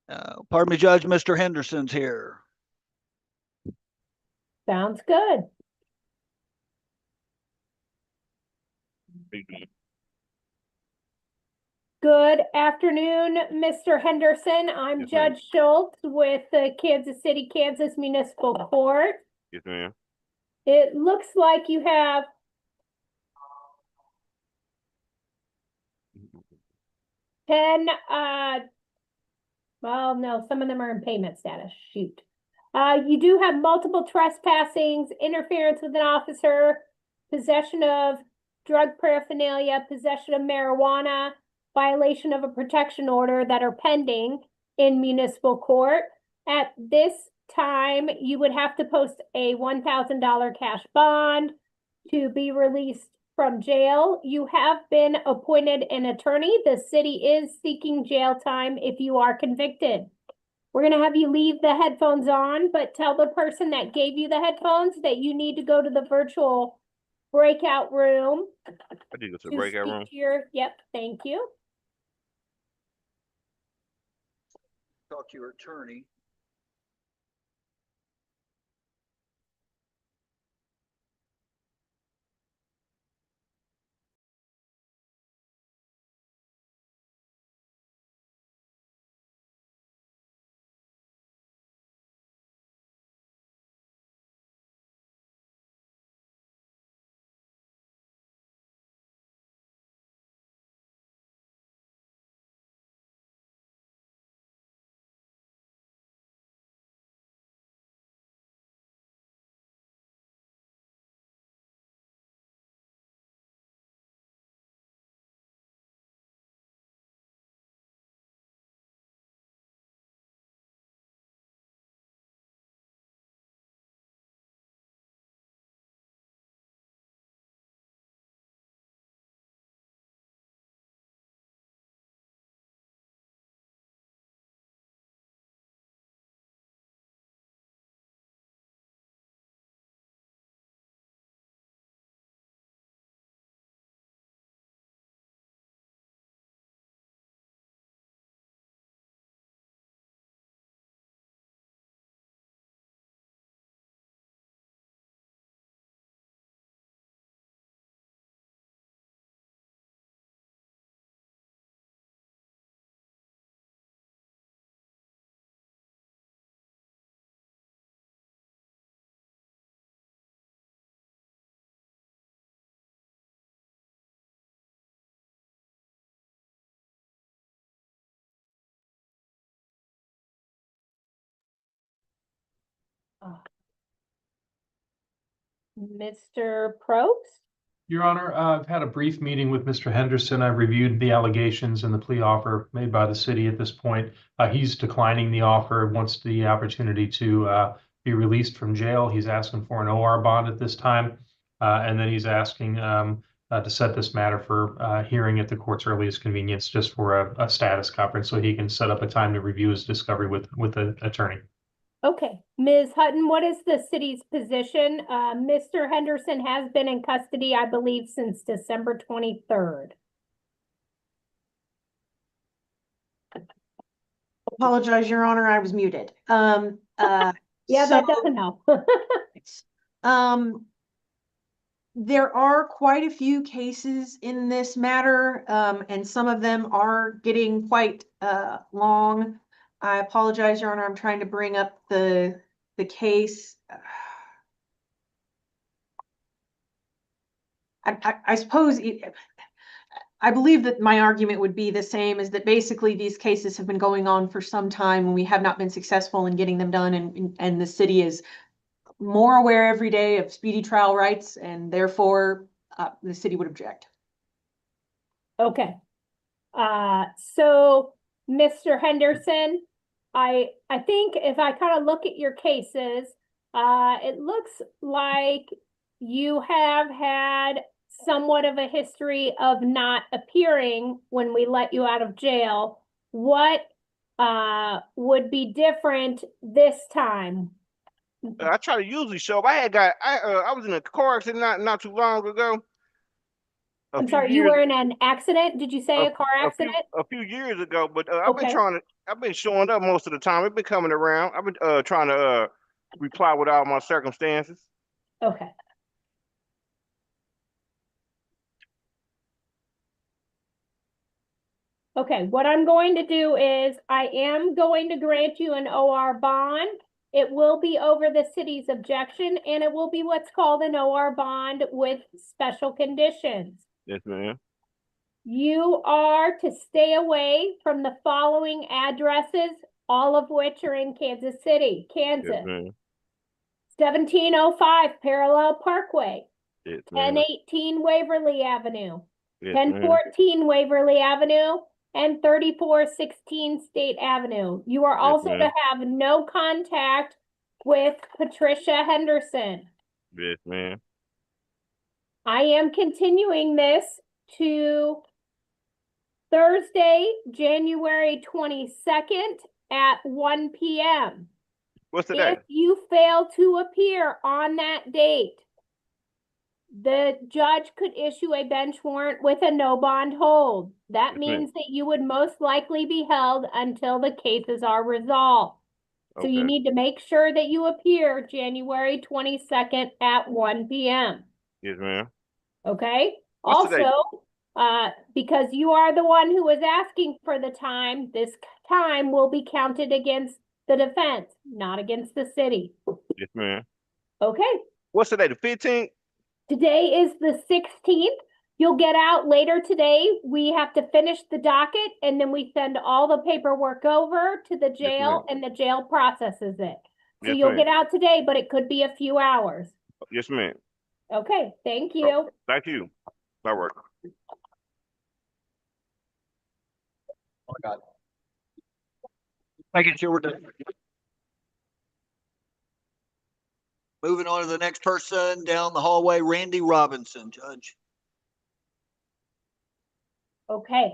Pardon me, Judge, Mr. Henderson's here. Sounds good. Good afternoon, Mr. Henderson. I'm Yes, ma'am. Judge Schultz with the Kansas City, Kansas Municipal Court. Yes, ma'am. It looks like you have 10, well, no, some of them are in payment status. Shoot. You do have multiple trespassings, interference with an officer, possession of drug paraphernalia, possession of marijuana, violation of a protection order that are pending in municipal court. At this time, you would have to post a $1,000 cash bond to be released from jail. You have been appointed an attorney. The city is seeking jail time if you are convicted. We're going to have you leave the headphones on, but tell the person that gave you the headphones that you need to go to the virtual breakout room. I did go to the to breakout speak room. to your, yep, thank you. Talk to your attorney. Mr. Probst? Your Honor, I've had a brief meeting with Mr. Henderson. I've reviewed the allegations and the plea offer made by the city at this point. He's declining the offer, wants the opportunity to be released from jail. He's asking for an OR bond at this time. And then he's asking to set this matter for hearing at the court's earliest convenience, just for a status conference, so he can set up a time to review his discovery with the attorney. Okay, Ms. Hutton, what is the city's position? Mr. Henderson has been in custody, I believe, since December 23rd. Apologize, Your Honor, I was muted. Yeah, that doesn't help. There are quite a few cases in this matter, and some of them are getting quite long. I apologize, Your Honor, I'm trying to bring up the case. I suppose I believe that my argument would be the same, is that basically these cases have been going on for some time and we have not been successful in getting them done, and the city is more aware every day of speedy trial rights, and therefore the city would object. Okay. So Mr. Henderson, I think if I kind of look at your cases, it looks like you have had somewhat of a history of not appearing when we let you out of jail. What would be different this time? I try to usually show up. I was in a car accident not too long ago. a I'm few sorry, you years were in an accident? Did you say a car accident? a few years ago, but Okay. I've been showing up most of the time. I've been coming around. I've been trying to reply with all my circumstances. Okay. Okay, what I'm going to do is I am going to grant you an OR bond. It will be over the city's objection, and it will be what's called an OR bond with special conditions. Yes, ma'am. You are to stay away from the following addresses, all of which are in Kansas City, Yes, Kansas. ma'am. 1705 Parallel Parkway, Yes, ma'am. 1018 Waverly Avenue, Yes, ma'am. 1014 Waverly Avenue, and 3416 State Avenue. You are Yes, also to ma'am. have no contact with Patricia Henderson. Yes, ma'am. I am continuing this to Thursday, January 22nd at 1 p.m. What's today? If you fail to appear on that date, the judge could issue a bench warrant with a no bond hold. That Yes, ma'am. means that you would most likely be held until the cases are resolved. So you Okay. need to make sure that you appear January 22nd at 1 p.m. Yes, ma'am. Okay? What's today? Also, because you are the one who was asking for the time, this time will be counted against the defense, not against the city. Yes, ma'am. Okay? What's today? The 15th? Today is the 16th. You'll get out later today. We have to finish the docket and then we send all the paperwork over to the Yes, jail ma'am. and the jail processes it. So Yes, you'll ma'am. get out today, but it could be a few hours. Yes, ma'am. Okay, thank Oh, you. thank you. Bye, work. Making sure we're done. Moving on to the next person down the hallway, Randy Robinson, Judge. Okay.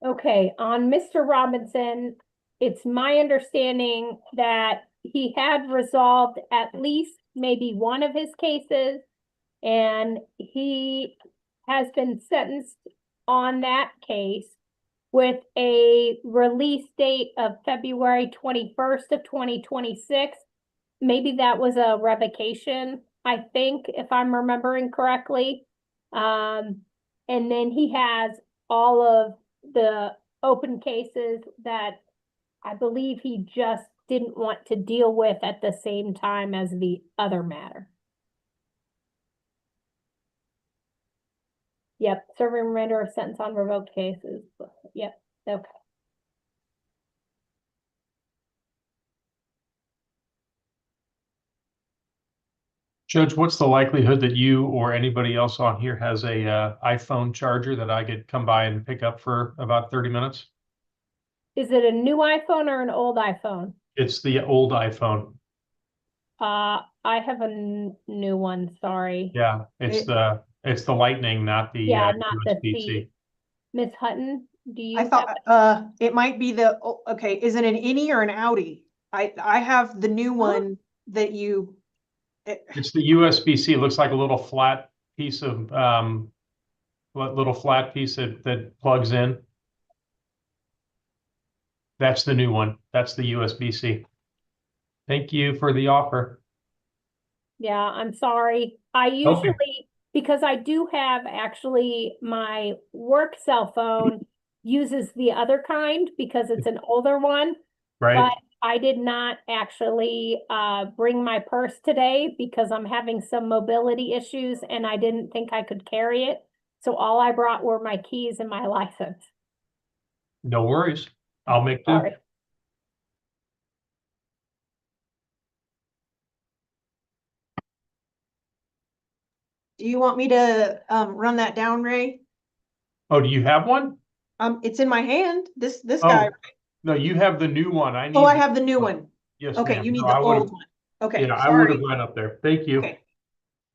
Okay, on Mr. Robinson, it's my understanding that he had resolved at least maybe one of his cases, and he has been sentenced on that case with a release date of February 21st of 2026. Maybe that was a revocation, I think, if I'm remembering correctly. And then he has all of the open cases that I believe he just didn't want to deal with at the same time as the other matter. Yep, serving remainder of sentence on revoked cases. Yep, okay. Judge, what's the likelihood that you or anybody else on here has a iPhone charger that I could come by and pick up for about 30 minutes? Is it a new iPhone or an old iPhone? It's the old iPhone. I have a new one, sorry. Yeah, it's the Lightning, not the Yeah, not the USB-C. C. Miss Hutton, do you I have? thought, it might be the, okay, is it an innie or an Audi? I have the new one that you. It's the USB-C. It looks like a little flat piece of little flat piece that plugs in. That's the new one. That's the USB-C. Thank you for the offer. Yeah, I'm sorry. I usually, because I do have actually my work cell phone uses the other kind because it's an older one. Right. But I did not actually bring my purse today because I'm having some mobility issues and I didn't think I could carry it. So all I brought were my keys and my license. No worries. I'll make do. Sorry. Do you want me to run that down, Ray? Oh, do you have one? It's in my hand. This Oh, guy. no, you have the new one. I need. Oh, I have the new one. Yes, Okay, ma'am. you need No, the I would've- old one. Okay, Yeah, I would have sorry. run up there. Thank you. Okay.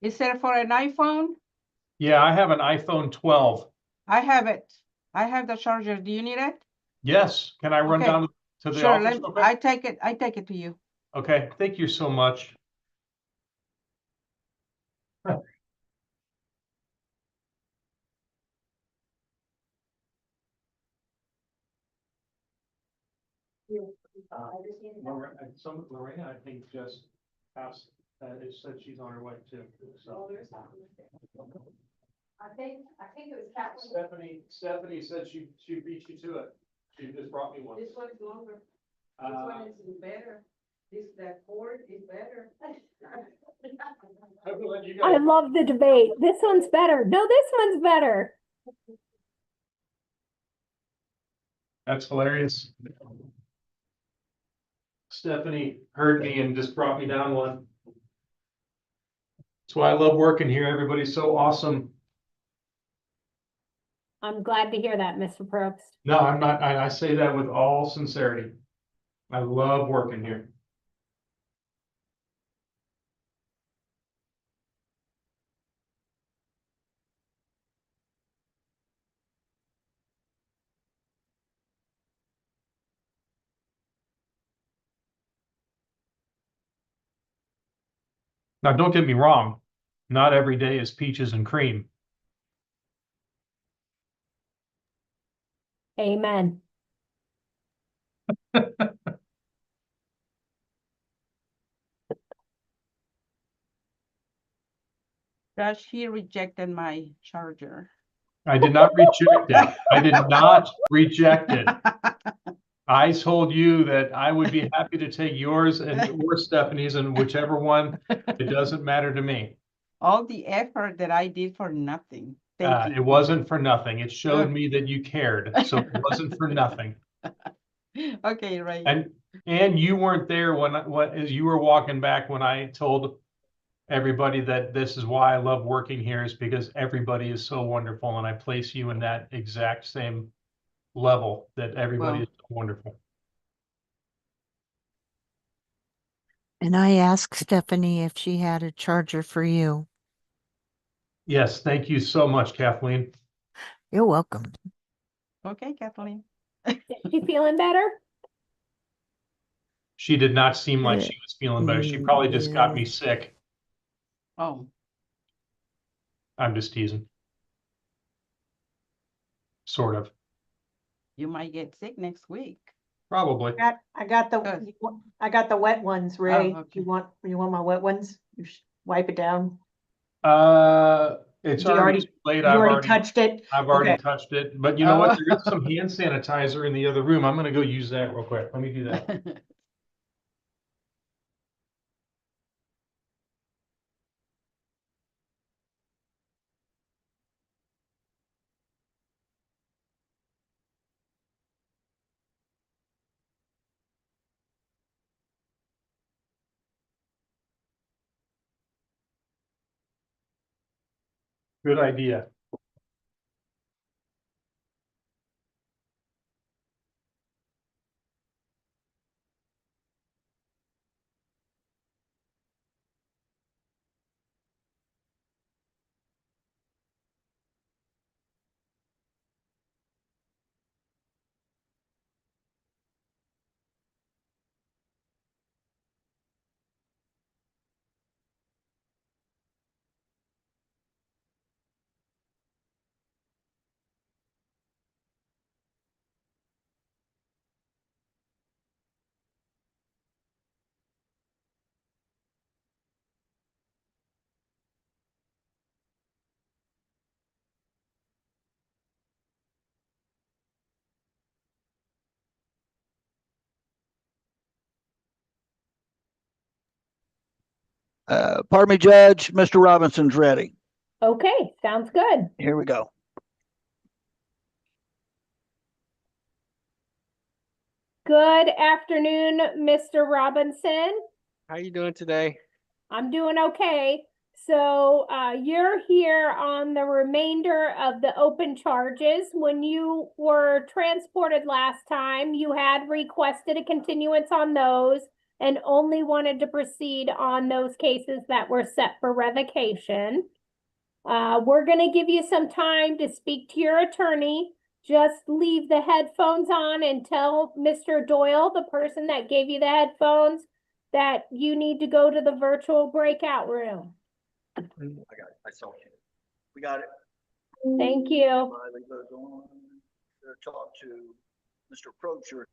Is it for an iPhone? Yeah, I have an iPhone 12. I have it. I have the charger. Do you need it? Yes. Can I run Okay. down to the Sure, office real quick? I take it to you. Okay, thank you so much. Lorena, I think just asked, it said she's on her way too, so. I think it was Stephanie said she beat you to it. She just brought me one. This one's longer. Uh, is better. That cord is better. I will let you I guys. love the debate. This one's better. No, this one's better. That's hilarious. Stephanie heard me and just brought me down one. That's why I love working here. Everybody's so awesome. I'm glad to hear that, Mr. Probst. No, I'm not. I say that with all sincerity. I love working here. Now, don't get me wrong. Not every day is peaches and cream. Amen. Josh, he rejected my charger. I did not reject it. I did not reject it. I told you that I would be happy to take yours and or Stephanie's and whichever one. It doesn't matter to me. All the effort that I did for nothing. Thank It you. wasn't for nothing. It showed me that you cared, so it wasn't for nothing. Okay, right. And you weren't there as you were walking back when I told everybody that this is why I love working here, is because everybody is so wonderful, and I place you in that exact same level that everybody Well. is so wonderful. And I asked Stephanie if she had a charger for you. Yes, thank you so much, Kathleen. You're welcome. Okay, Kathleen. Is she feeling better? She did not seem like she was feeling better. She probably just got me sick. Oh, I'm just teasing. Sort of. you might get sick next week. Probably. I got Good. the wet ones, Ray. okay. You want my wet ones? You wipe it down. It's You already late. You already touched it? I've already Okay. touched it, but you know what? There is some hand sanitizer in the other room. I'm gonna go use that real quick. Let me do that. Good idea. Pardon me, Judge, Mr. Robinson's ready. Okay, sounds good. Here we go. Good afternoon, Mr. Robinson. How you doing today? I'm doing okay. So you're here on the remainder of the open charges. When you were transported last time, you had requested a continuance on those and only wanted to proceed on those cases that were set for revocation. We're going to give you some time to speak to your attorney. Just leave the headphones on and tell Mr. Doyle, the person that gave you the headphones, that you need to go to the virtual breakout room. I got it. I saw it. We got it. Thank you. Riley goes on to talk to Mr. Procher.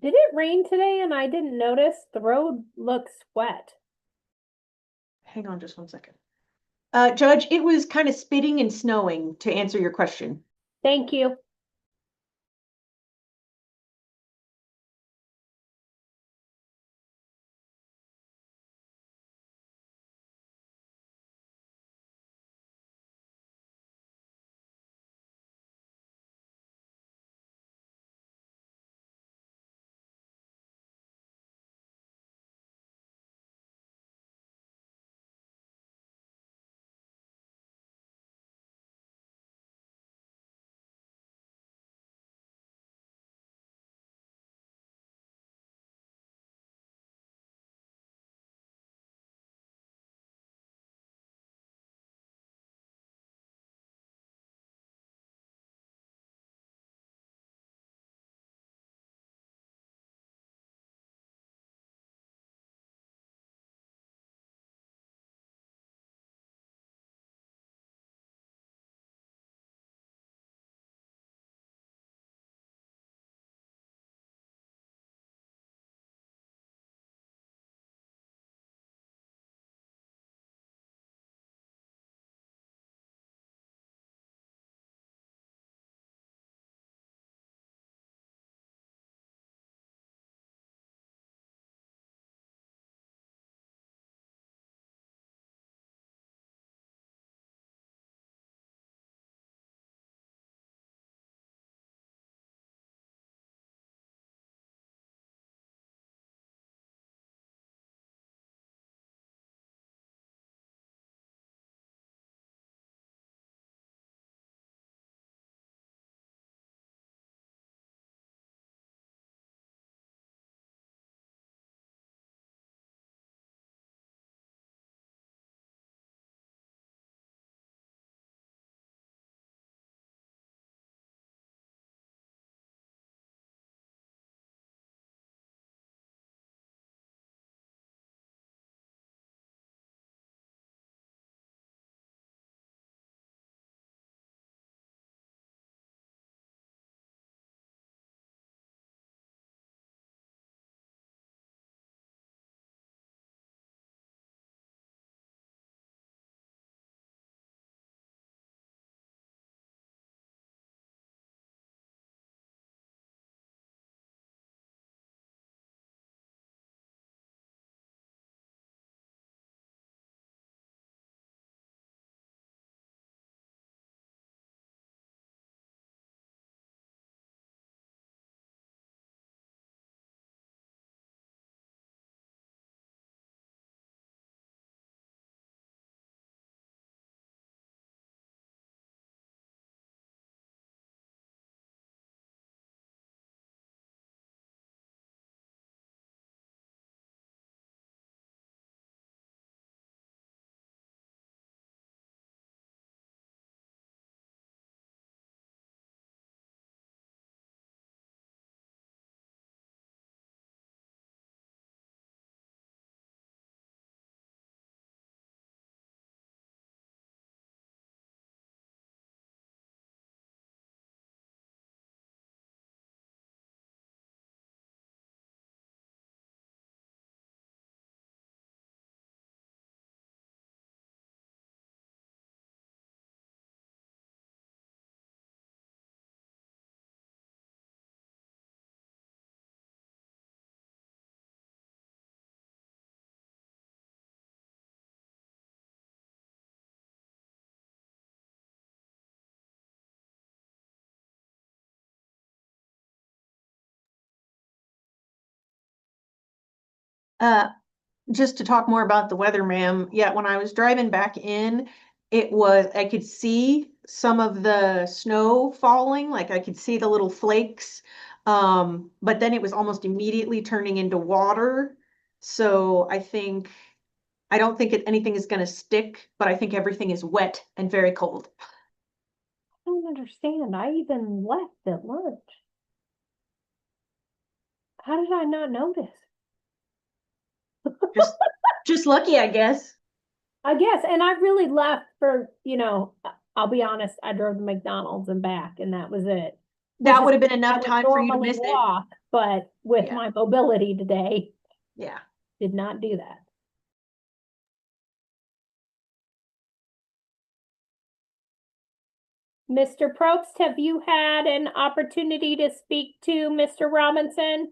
Did it rain today and I didn't notice? The road looks wet. Hang on just one second. Judge, it was kind of spitting and snowing, to answer your question. Thank you. Just to talk more about the weather, ma'am. Yeah, when I was driving back in, I could see some of the snow falling, like I could see the little flakes. But then it was almost immediately turning into water. So I don't think anything is gonna stick, but I think everything is wet and very cold. I don't understand. I even left at lunch. How did I not notice? Just lucky, I guess. I guess, and I really left for, I'll be honest, I drove to McDonald's and back, and that was it. That Which would is have been enough I would time for you to normally miss it. walk, but with Yeah. my mobility today, Yeah. did not do that. Mr. Probst, have you had an opportunity to speak to Mr. Robinson?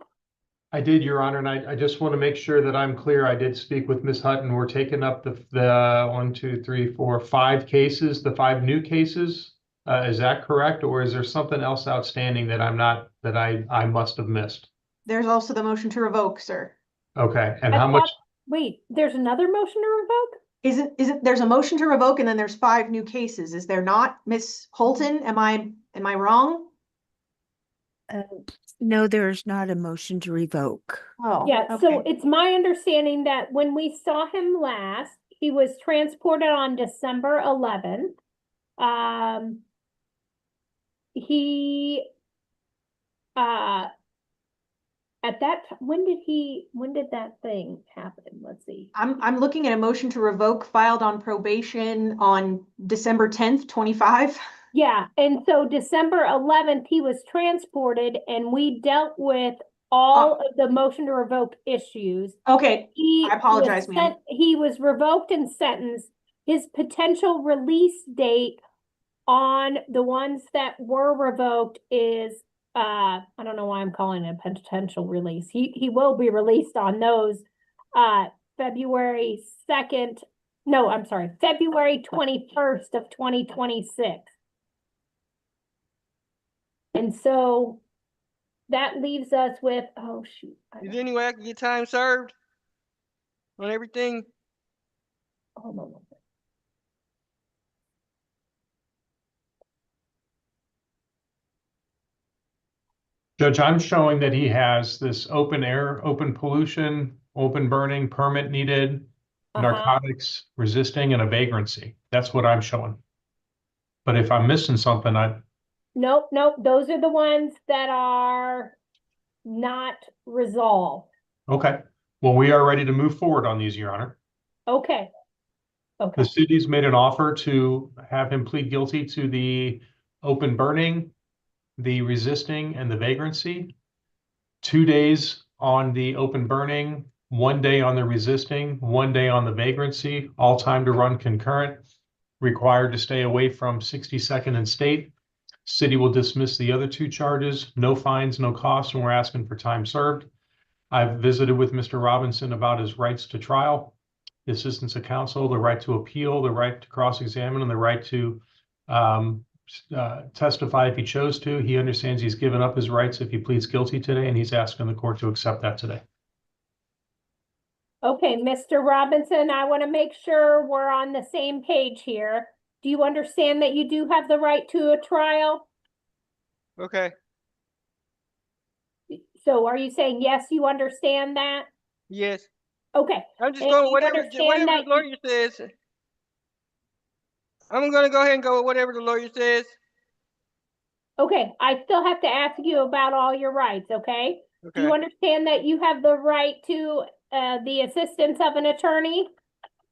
I did, Your Honor, and I just want to make sure that I'm clear. I did speak with Ms. Hutton. We're taking up the 1, 2, 3, 4, 5 cases, the 5 new cases. Is that correct? Or is there something else outstanding that I must have missed? There's also the motion to revoke, sir. Okay, and I how much? Wait, there's another motion to revoke? There's a motion to revoke and then there's 5 new cases. Is there not, Miss Holton? Am I wrong? No, there's not a motion to revoke. Oh, Yeah, so okay. it's my understanding that when we saw him last, he was transported on December 11th. He, at that, when did that thing happen? Let's see. I'm looking at a motion to revoke filed on probation on December 10th, 25. Yeah, and so December 11th, he was transported and we dealt with all of the motion to revoke issues. Okay, He I apologize, was ma'am. He was revoked and sentenced. His potential release date on the ones that were revoked is, I don't know why I'm calling it a potential release. He will be released on those, February 2nd. No, I'm sorry, February 21st of 2026. And so that leaves us with, oh shoot. Is there any way I can get time served on everything? Hold on. Judge, I'm showing that he has this open air, open pollution, open burning, permit needed, narcotics, resisting, and a vagrancy. That's what I'm showing. But if I'm missing something, Nope, those are the ones that are not resolved. okay. Well, we are ready to move forward on these, Your Honor. Okay. The city's made an offer to have him plead guilty to the open burning, the resisting, and the vagrancy. 2 days on the open burning, 1 day on the resisting, 1 day on the vagrancy, all time to run concurrent, required to stay away from 62nd and State. City will dismiss the other 2 charges, no fines, no costs, and we're asking for time served. I've visited with Mr. Robinson about his rights to trial, the assistance of counsel, the right to appeal, the right to cross-examine, and the right to testify if he chose to. He understands he's given up his rights if he pleads guilty today, and he's asking the court to accept that today. Okay, Mr. Robinson, I want to make sure we're on the same page here. Do you understand that you do have the right to a trial? Okay. So are you saying, yes, you understand that? Yes. Okay. I'm just And going you whatever understand that the lawyer says. I'm gonna go ahead and go with whatever the lawyer says. Okay, I still have to ask you about all your rights, okay? Do you Okay. understand that you have the right to the assistance of an attorney?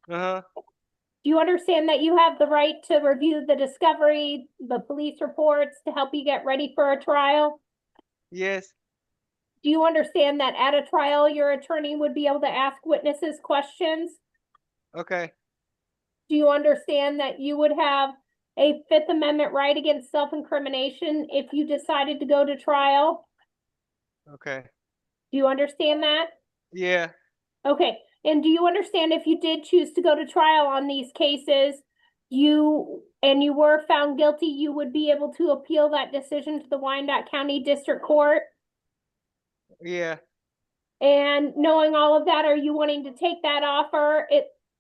Uh-huh. Do you understand that you have the right to review the discovery, the police reports to help you get ready for a trial? Yes. Do you understand that at a trial, your attorney would be able to ask witnesses questions? Okay. Do you understand that you would have a Fifth Amendment right against self-incrimination if you decided to go to trial? Okay. Do you understand that? Yeah. Okay, and do you understand if you did choose to go to trial on these cases, you were found guilty, you would be able to appeal that decision to the Wyandotte County District Court? Yeah. And knowing all of that, are you wanting to take that offer?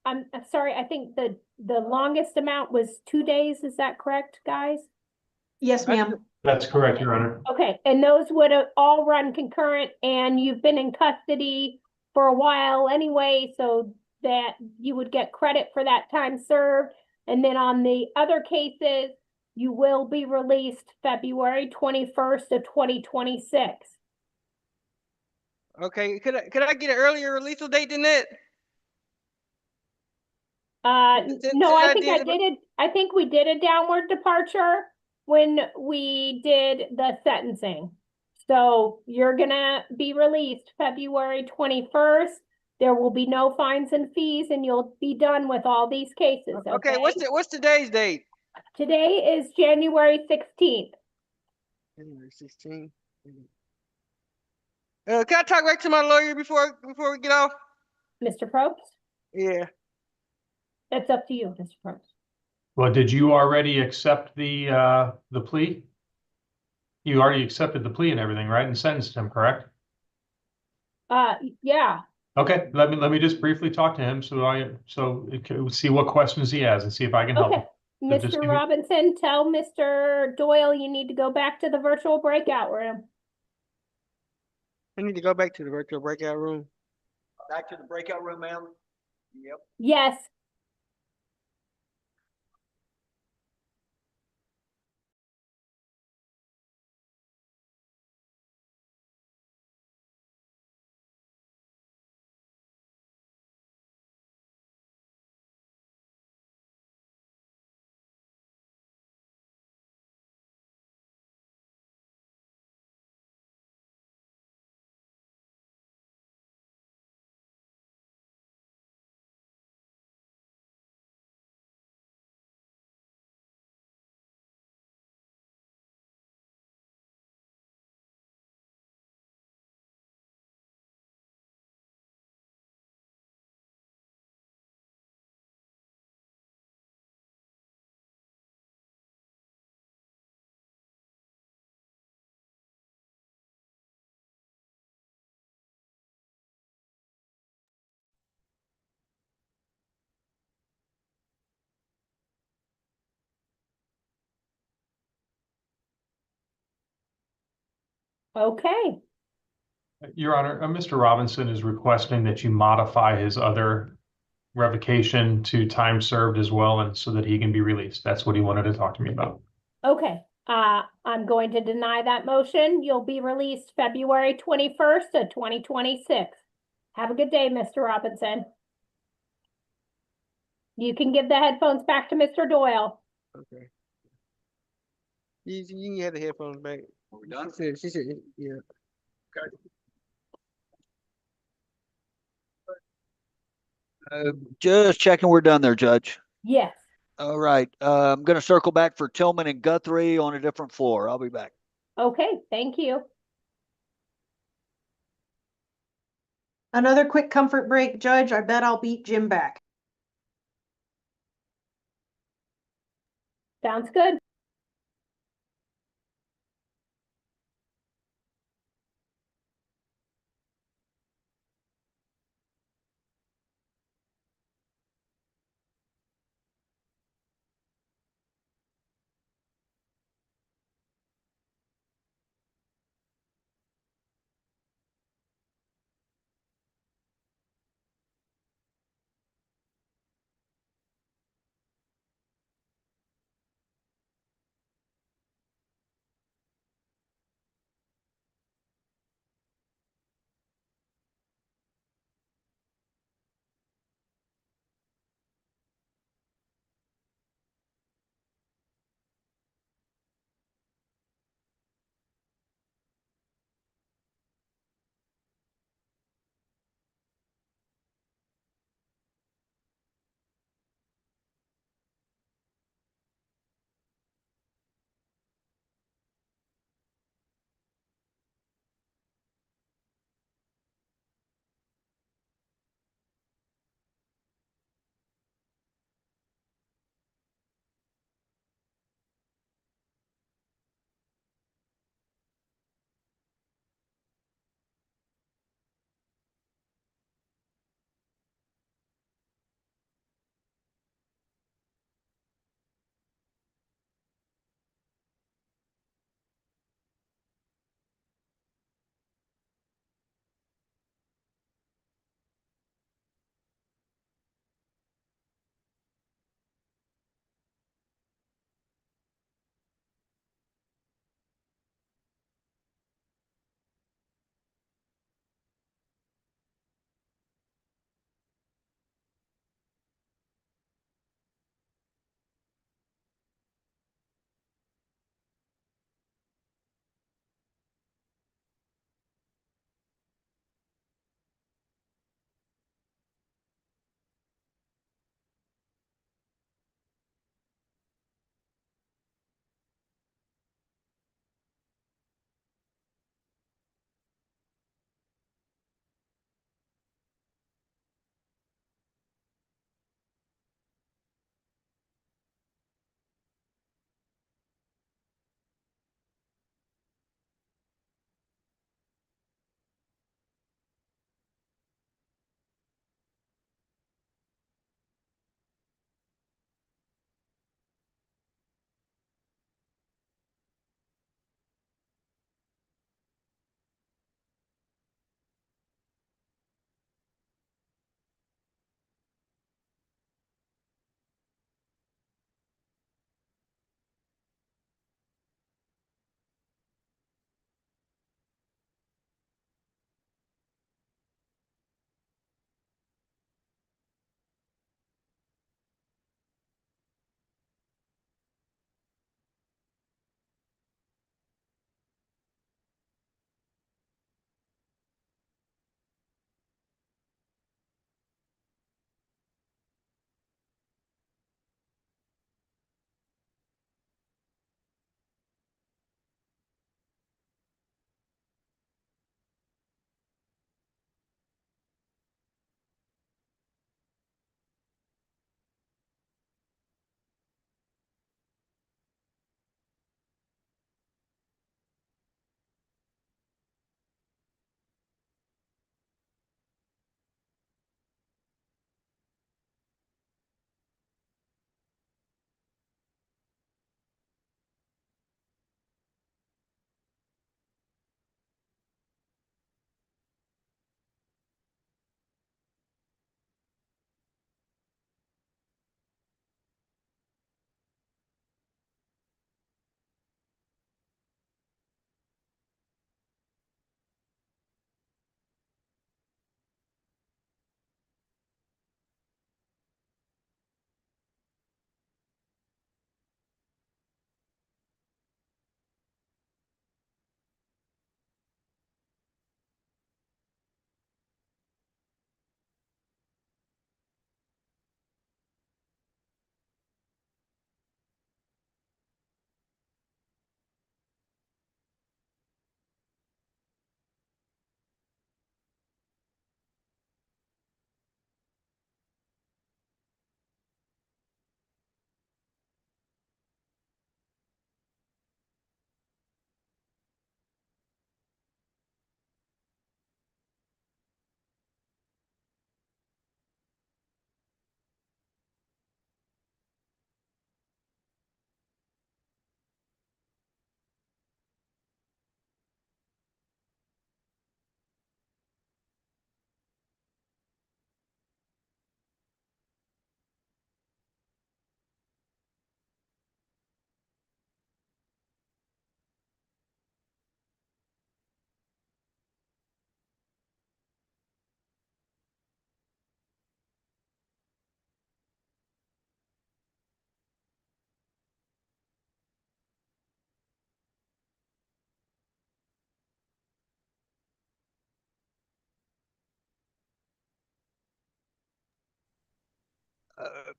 I'm sorry, I think the longest amount was 2 days. Is that correct, guys? Yes, ma'am. That's correct, Your Honor. Okay, and those would have all run concurrent, and you've been in custody for a while anyway, so that you would get credit for that time served. And then on the other cases, you will be released February 21st of 2026. Okay, could I get an earlier release date than that? No, I think we did a downward departure when we did the sentencing. So you're gonna be released February 21st. There will be no fines and fees, and you'll be done with all these cases, Okay, what's today's date? Today is January 16th. January 16th. Can I talk back to my lawyer before we get off? Mr. Probst, Yeah. that's up to you, Mr. Probst. Well, did you already accept the plea? You already accepted the plea and everything, right? And sentenced him, correct? Yeah, Okay, let me just briefly talk to him see what questions he has and see if I can help him. okay. So just Mr. give me- Robinson, tell Mr. Doyle you need to go back to the virtual breakout room. I need to go back to the virtual breakout room. Back to the breakout room, ma'am. Yep. Yes. Okay. Your Honor, Mr. Robinson is requesting that you modify his other revocation to time served as well, and so that he can be released. That's what he wanted to talk to me about. Okay. I'm going to deny that motion. You'll be released February 21st of 2026. Have a good day, Mr. Robinson. You can give the headphones back to Mr. Doyle. Okay. You can have the headphones back. Are we done? She said, yeah. Just checking we're done there, Judge. Yes. All right. I'm going to circle back for Tillman and Guthrie on a different floor. I'll be back. Okay, thank you. Another quick comfort break, Judge. I bet I'll beat Jim back. Sounds good.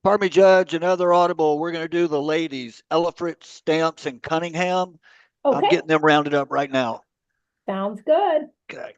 Pardon me, Judge, another audible. We're going to do the ladies, Ellifrit, Stamps, and Cunningham. I'm Okay, getting them rounded up right now. sounds good. Okay.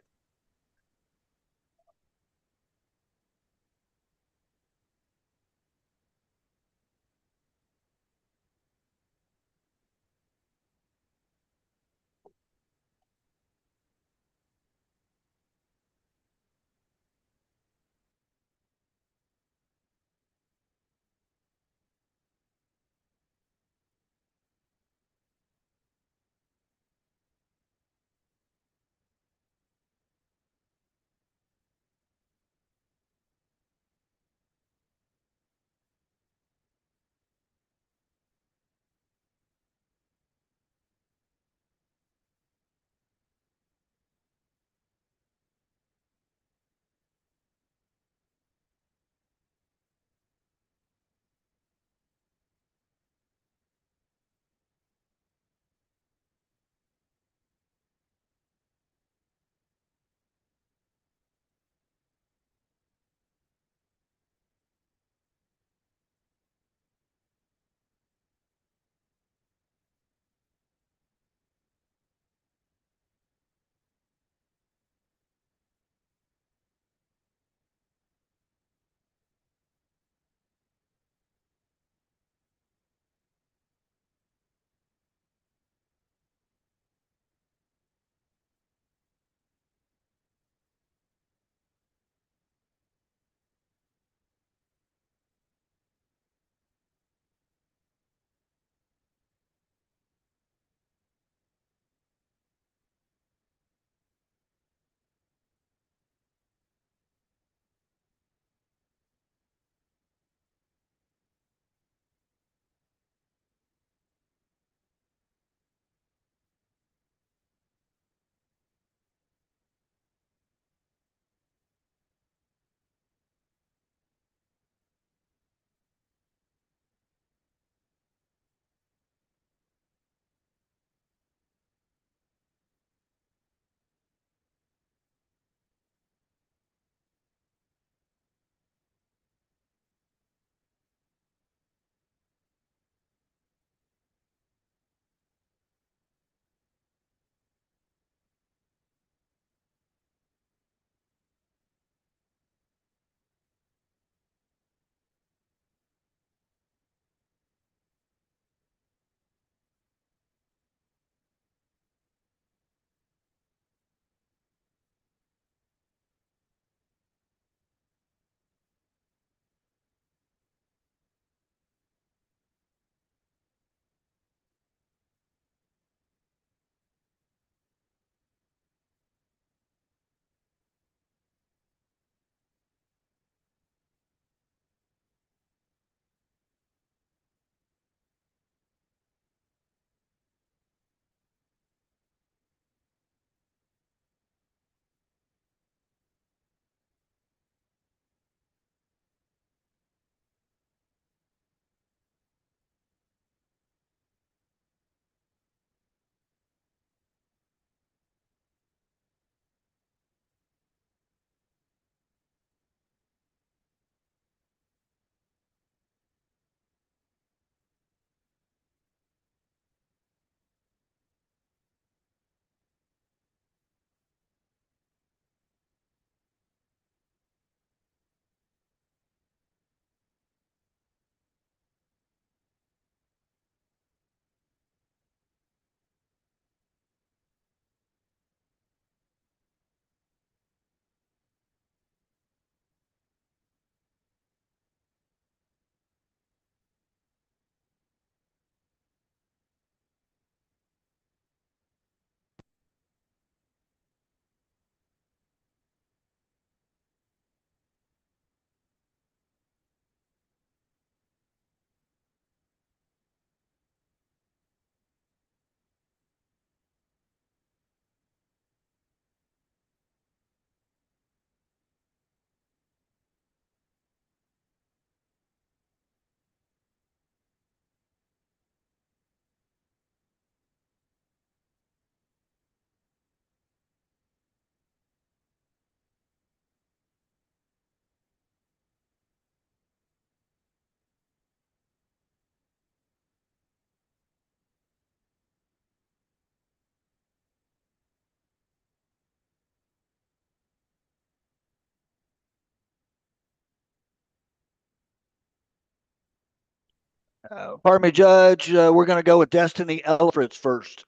Pardon me, Judge, we're gonna go with Destiny Elfritz first.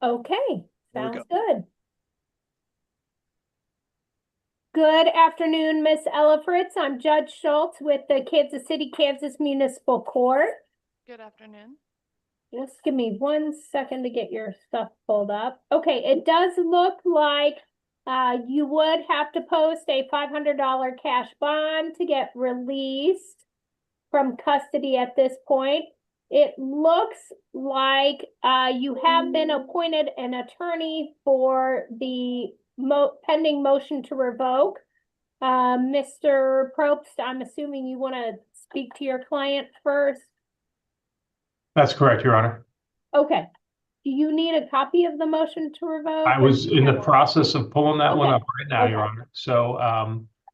Okay, There we sounds good. Good afternoon, Miss Ella Fritz. I'm Judge Schultz with the Kansas City, Kansas Municipal Court. Good afternoon. Just give me 1 second to get your stuff pulled up. Okay, it does look like you would have to post a $500 cash bond to get released from custody at this point. It looks like you have been appointed an attorney for the pending motion to revoke. Mr. Probst, I'm assuming you want to speak to your client first. That's correct, Your Honor. Okay. Do you need a copy of the motion to revoke? I was in the process of pulling that one Okay. up right now, Your Okay. Honor. So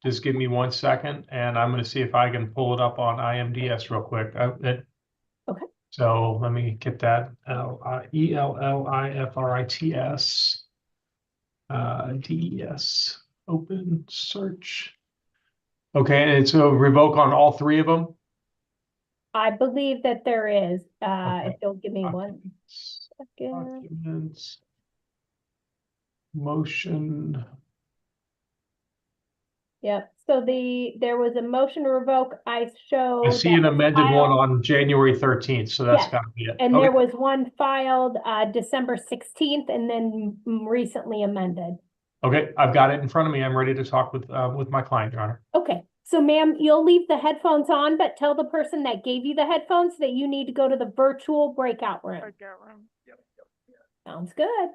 just give me 1 second and I'm going to see if I can pull it up on IMDS real quick. Okay. So let me get that ELLIFRITS DES open search. Okay, and it's a revoke on all three of them. I believe that there is. Okay. If you'll give me 1 second. Documents, motion. Yep. So there was a motion to revoke. I showed. I see an that was amended one filed- on January 13th, so that's Yes. got to be it. And Okay. there was one filed December 16th and then recently amended. Okay, I've got it in front of me. I'm ready to talk with my client, Your Honor. Okay. So ma'am, you'll leave the headphones on, but tell the person that gave you the headphones that you need to go to the virtual breakout room. Breakout room. Sounds good.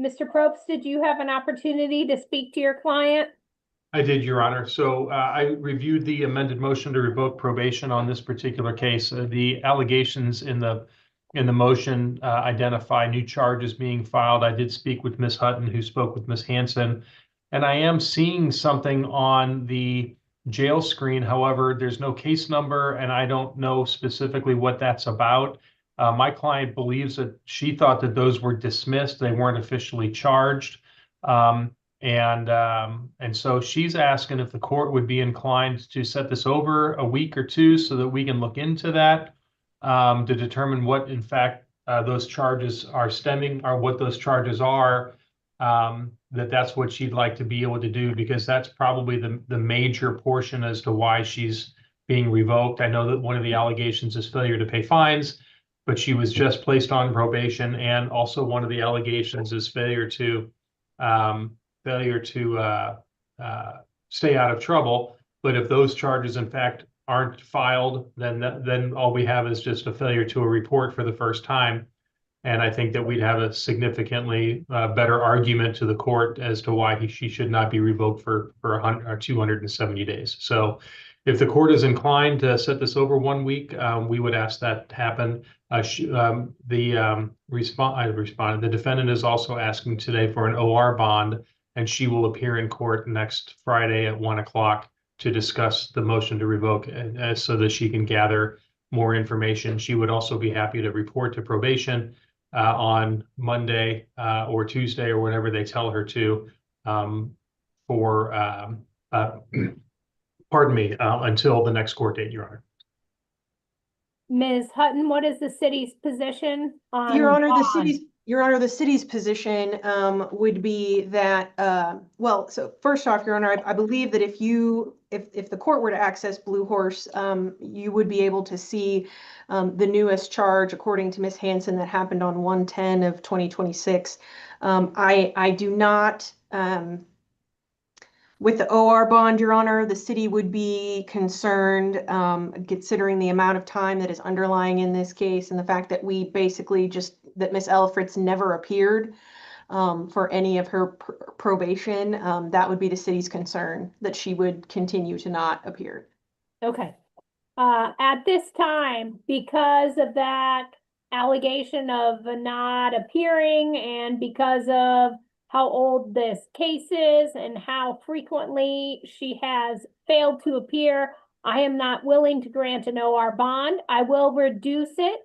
Mr. Probst, did you have an opportunity to speak to your client? I did, Your Honor. So I reviewed the amended motion to revoke probation on this particular case. The allegations in the motion identify new charges being filed. I did speak with Ms. Hutton, who spoke with Ms. Hanson, and I am seeing something on the jail screen. However, there's no case number, and I don't know specifically what that's about. My client believes that she thought that those were dismissed. They weren't officially charged. And so she's asking if the court would be inclined to set this over a week or two so that we can look into that to determine what, in fact, those charges are stemming, or what those charges are. That's what she'd like to be able to do, because that's probably the major portion as to why she's being revoked. I know that one of the allegations is failure to pay fines, but she was just placed on probation, and also one of the allegations is failure to stay out of trouble. But if those charges in fact aren't filed, then all we have is just a failure to a report for the first time. And I think that we'd have a significantly better argument to the court as to why she should not be revoked for 270 days. So if the court is inclined to set this over 1 week, we would ask that to happen. The defendant is also asking today for an OR bond, and she will appear in court next Friday at 1 o'clock to discuss the motion to revoke, so that she can gather more information. She would also be happy to report to probation on Monday or Tuesday, or whenever they tell her to, pardon me, until the next court date, Your Honor. Ms. Hutton, what is the city's position on Your Honor, bond? the city's position would be that, well, so first off, Your Honor, I believe that if the court were to access Blue Horse, you would be able to see the newest charge, according to Ms. Hanson, that happened on 1/10 of 2026. I do not, with the OR bond, Your Honor, the city would be concerned, considering the amount of time that is underlying in this case, and the fact that we basically that Ms. Elfritz never appeared for any of her probation. That would be the city's concern, that she would continue to not appear. Okay. At this time, because of that allegation of not appearing, and because of how old this case is and how frequently she has failed to appear, I am not willing to grant an OR bond. I will reduce it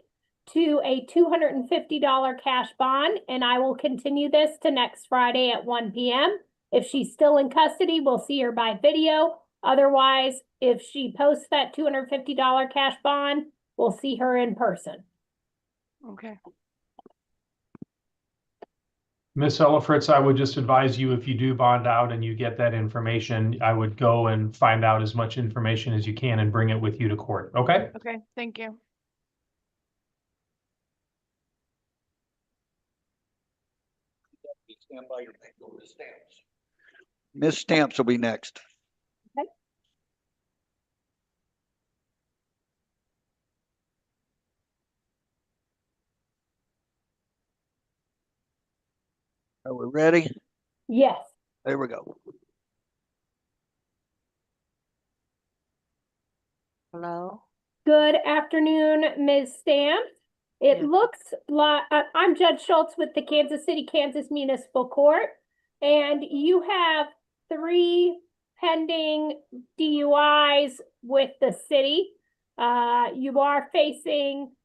to a $250 cash bond, and I will continue this to next Friday at 1 p.m. If she's still in custody, we'll see her by video. Otherwise, if she posts that $250 cash bond, we'll see her in person. Okay. Ms. Elfritz, I would just advise you, if you do bond out and you get that information, I would go and find out as much information as you can and bring it with you to court, okay? Okay, thank you. Stand by your paper, Ms. Stamps. Ms. Stamps will be next. Okay. Are we ready? Yes. There we go. Hello? Good afternoon, Ms. Stamps. It Yeah. looks like I'm Judge Schultz with the Kansas City, Kansas Municipal Court, and you have 3 pending DUIs with the city. You are facing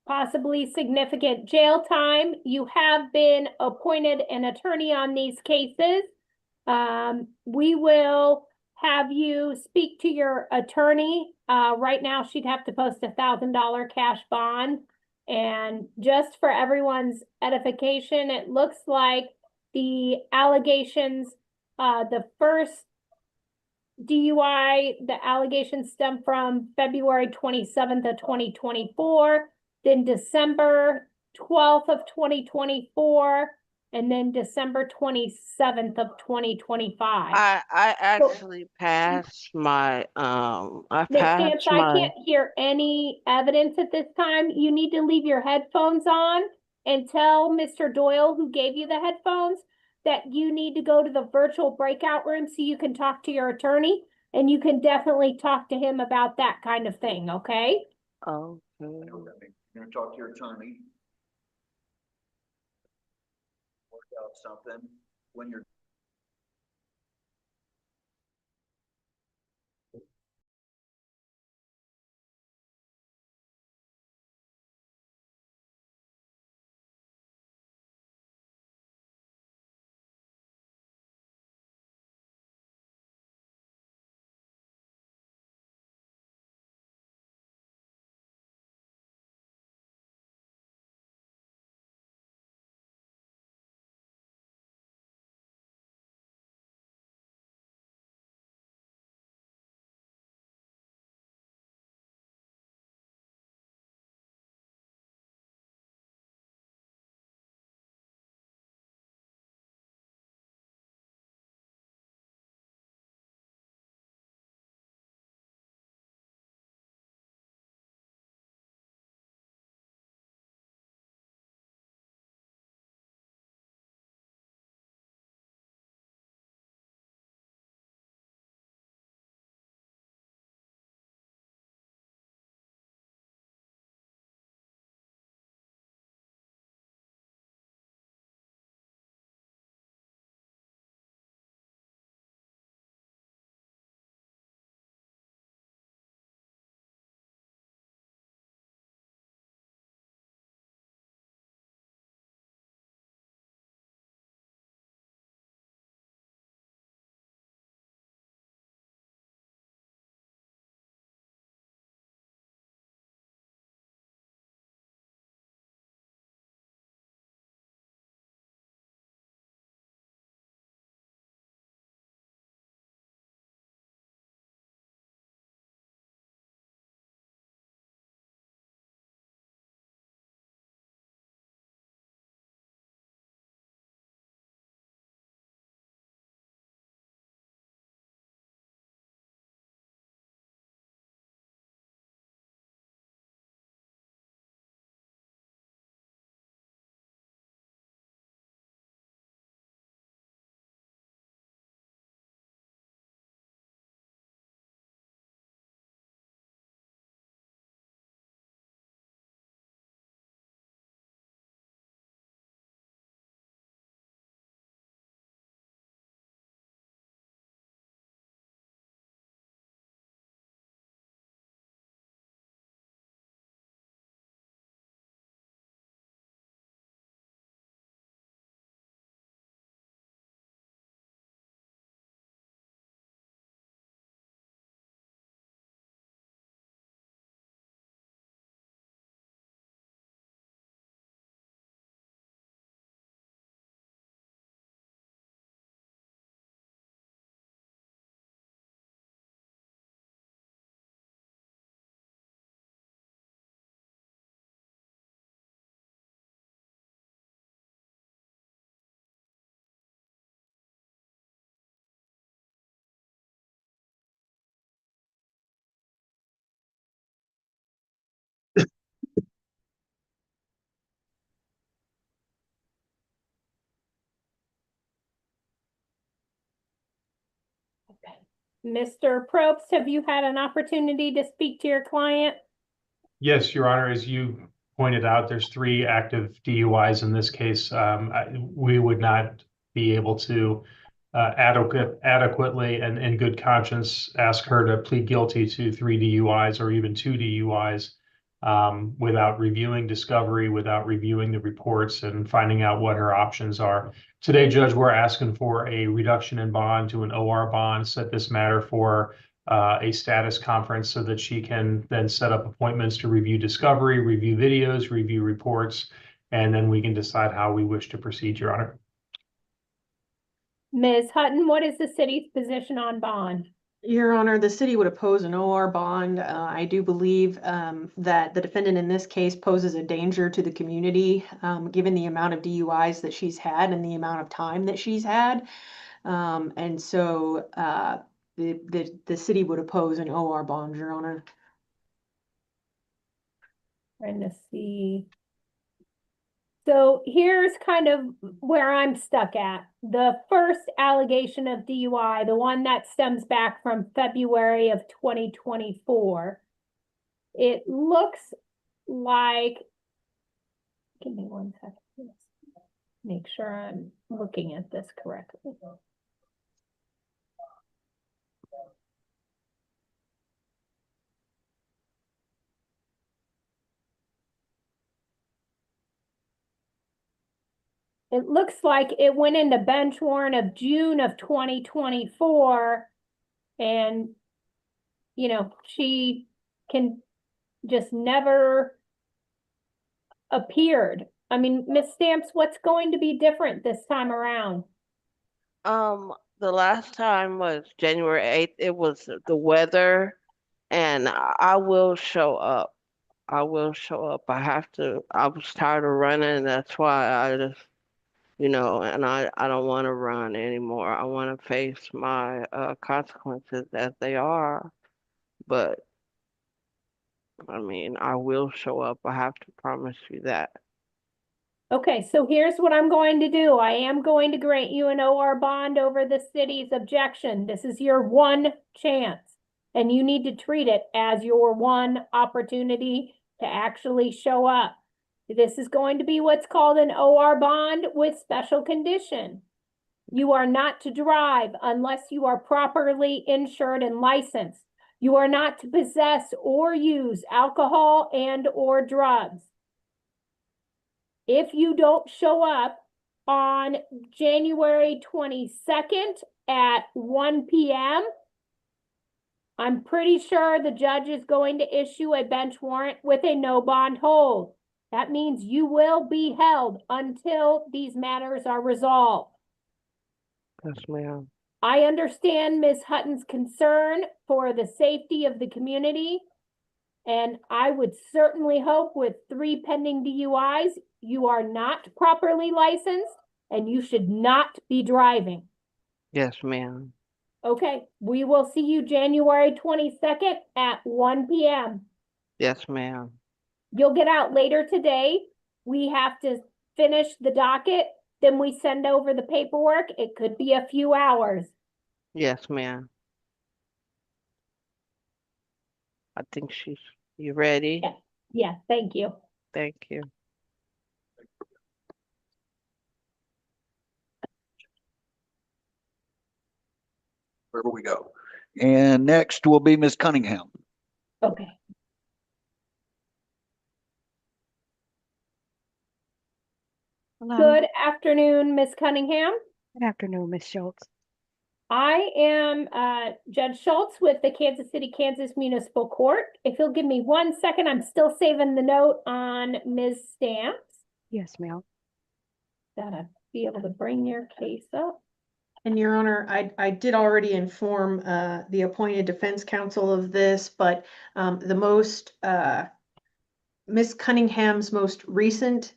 possibly significant jail time. You have been appointed an attorney on these cases. We will have you speak to your attorney. Right now, she'd have to post $1,000 cash bond. And just for everyone's edification, it looks like the allegations, the first DUI, the allegations stem from February 27th of 2024, then December 12th of 2024, and then December 27th of 2025. I actually passed my I Ms. passed Stantz, I my can't hear any evidence at this time. You need to leave your headphones on and tell Mr. Doyle, who gave you the headphones, that you need to go to the virtual breakout room so you can talk to your attorney, and you can definitely talk to him about that kind of thing, okay? You're gonna talk to your attorney. Work out something when you're. Mr. Probst, have you had an opportunity to speak to your client? Yes, Your Honor, as you pointed out, there's 3 active DUIs in this case. We would not be able to adequately and in good conscience ask her to plead guilty to 3 DUIs or even 2 DUIs without reviewing discovery, without reviewing the reports and finding out what her options are. Today, Judge, we're asking for a reduction in bond to an OR bond, set this matter for a status conference so that she can then set up appointments to review discovery, review videos, review reports, and then we can decide how we wish to proceed, Your Honor. Ms. Hutton, what is the city's position on bond? Your Honor, the city would oppose an OR bond. I do believe that the defendant in this case poses a danger to the community, given the amount of DUIs that she's had and the amount of time that she's had. And so the city would oppose an OR bond, Your Honor. Trying to see. So here's kind of where I'm stuck at. The first allegation of DUI, the one that stems back from February of 2024, it looks like, give me one second. Make sure I'm looking at this correctly. It looks like it went into bench warrant of June of 2024. And, you know, she can just never appeared. I mean, Miss Stamps, what's going to be different this time around? The last time was January 8th. It was the weather, and I will show up. I will show up. I have to. I was tired of running. That's why I just, and I don't want to run anymore. I want to face my consequences as they are. But I mean, I will show up. I have to promise you that. Okay, so here's what I'm going to do. I am going to grant you an OR bond over the city's objection. This is your one chance, and you need to treat it as your one opportunity to actually show up. This is going to be what's called an OR bond with special condition. You are not to drive unless you are properly insured and licensed. You are not to possess or use alcohol and or drugs. If you don't show up on January 22nd at 1 p.m., I'm pretty sure the judge is going to issue a bench warrant with a no bond hold. That means you will be held until these matters are resolved. Yes, ma'am. I understand Ms. Hutton's concern for the safety of the community, and I would certainly hope with 3 pending DUIs, you are not properly licensed and you should not be driving. Yes, ma'am. Okay, we will see you January 22nd at 1 p.m. Yes, ma'am. You'll get out later today. We have to finish the docket, then we send over the paperwork. It could be a few hours. Yes, ma'am. I think you ready? Yeah, yeah, thank you. Thank you. Wherever we go. And next will be Ms. Cunningham. Okay. Good afternoon, Ms. Cunningham. Good afternoon, Ms. Schultz. I am Judge Schultz with the Kansas City, Kansas Municipal Court. If you'll give me 1 second, I'm still saving the note on Ms. Stamps. Yes, ma'am. Gotta be able to bring your case up. And Your Honor, I did already inform the appointed defense counsel of this, but Miss Cunningham's most recent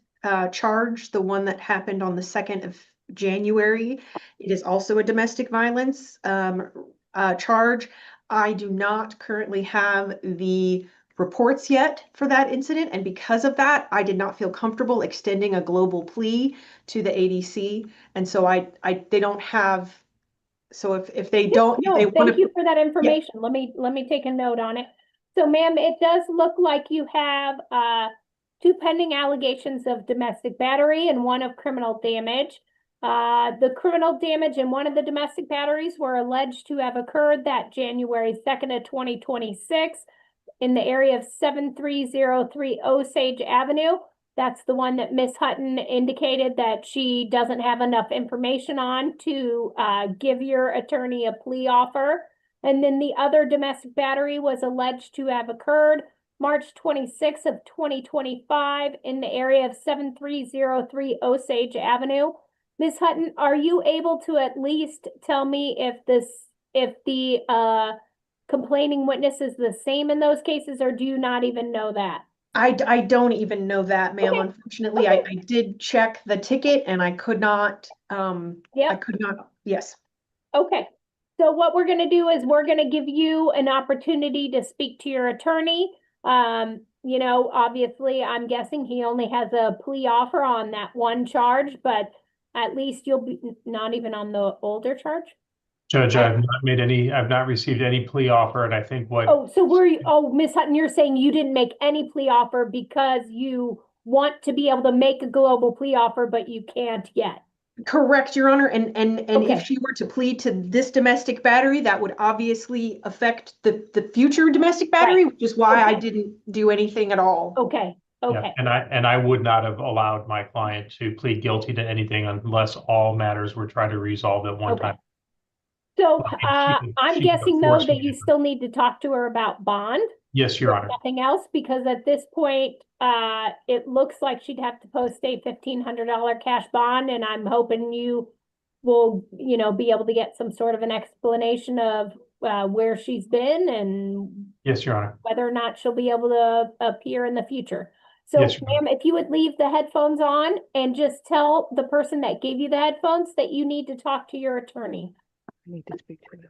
charge, the one that happened on the 2nd of January, it is also a domestic violence charge. I do not currently have the reports yet for that incident, and because of that, I did not feel comfortable extending a global plea to the ADC, and so they don't have. So if they don't, No, if they thank you for that information. Let me take a note on it. So, ma'am, it does look like you have 2 pending allegations of domestic battery and 1 of criminal damage. The criminal damage and 1 of the domestic batteries were alleged to have occurred that January 2nd of 2026 in the area of 7303 Osage Avenue. That's the one that Miss Hutton indicated that she doesn't have enough information on to give your attorney a plea offer. And then the other domestic battery was alleged to have occurred March 26th of 2025 in the area of 7303 Osage Avenue. Ms. Hutton, are you able to at least tell me if the complaining witness is the same in those cases, or do you not even know that? I don't even know that, ma'am. Okay. Unfortunately, Okay. I did check the ticket and I could not, yes. Okay. So what we're gonna do is we're gonna give you an opportunity to speak to your attorney. you know, obviously, I'm guessing he only has a plea offer on that one charge, but at least you'll be not even on the older charge. Judge, I've not received any plea offer, and I think what, Oh, so Miss Hutton, you're saying you didn't make any plea offer because you want to be able to make a global plea offer, but you can't yet. Correct, Your Honor, and Okay. if she were to plead to this domestic battery, that would obviously affect the future domestic battery, which is why I Okay. didn't do anything at all. Okay, yeah, okay. and I would not have allowed my client to plead guilty to anything unless all matters were tried to resolve at one Okay. time. So, She I'm could guessing though force that me you to- still need to talk to her about bond. Yes, Your Honor. Nothing else, because at this point, it looks like she'd have to post a $1,500 cash bond, and I'm hoping you will, you know, be able to get some sort of an explanation of, where she's been and Yes, Your Honor. whether or not she'll be able to appear in the future. So, Yes, Your Honor. ma'am, if you would leave the headphones on and just tell the person that gave you the headphones that you need to talk to your attorney. I need to speak to you.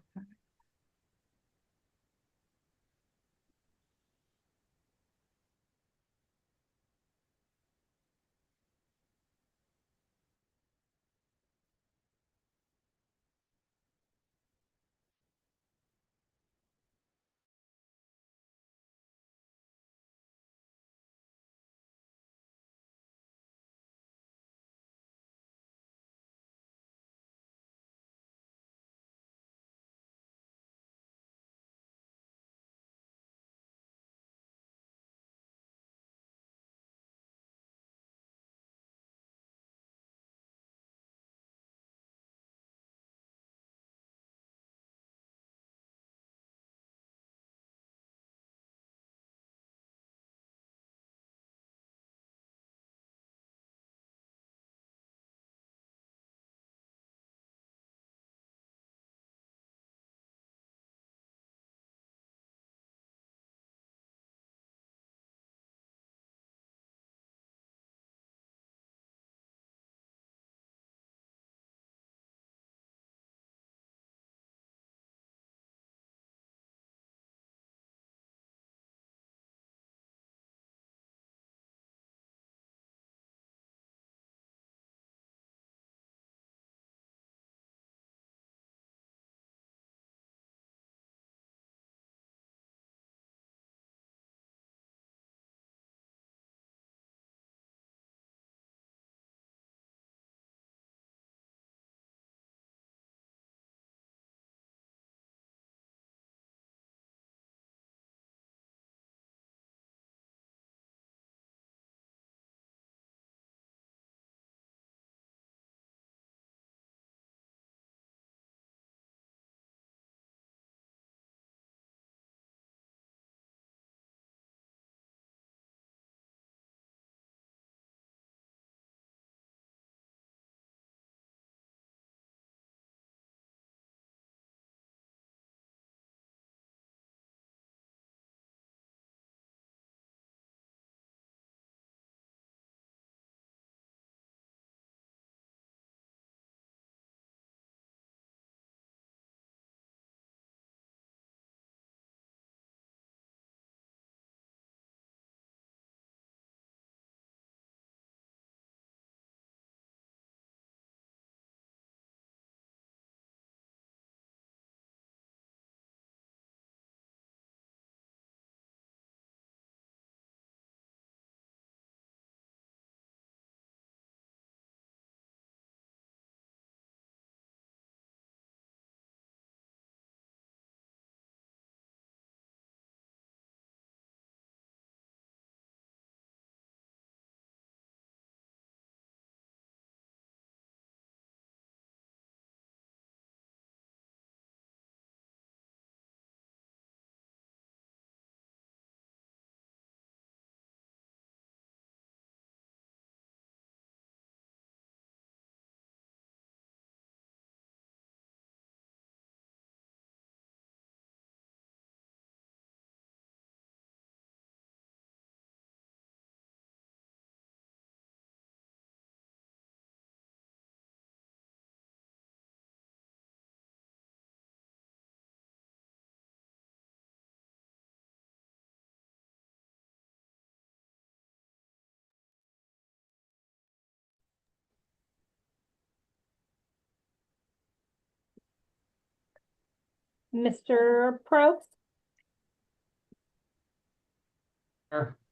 Mr. Probst?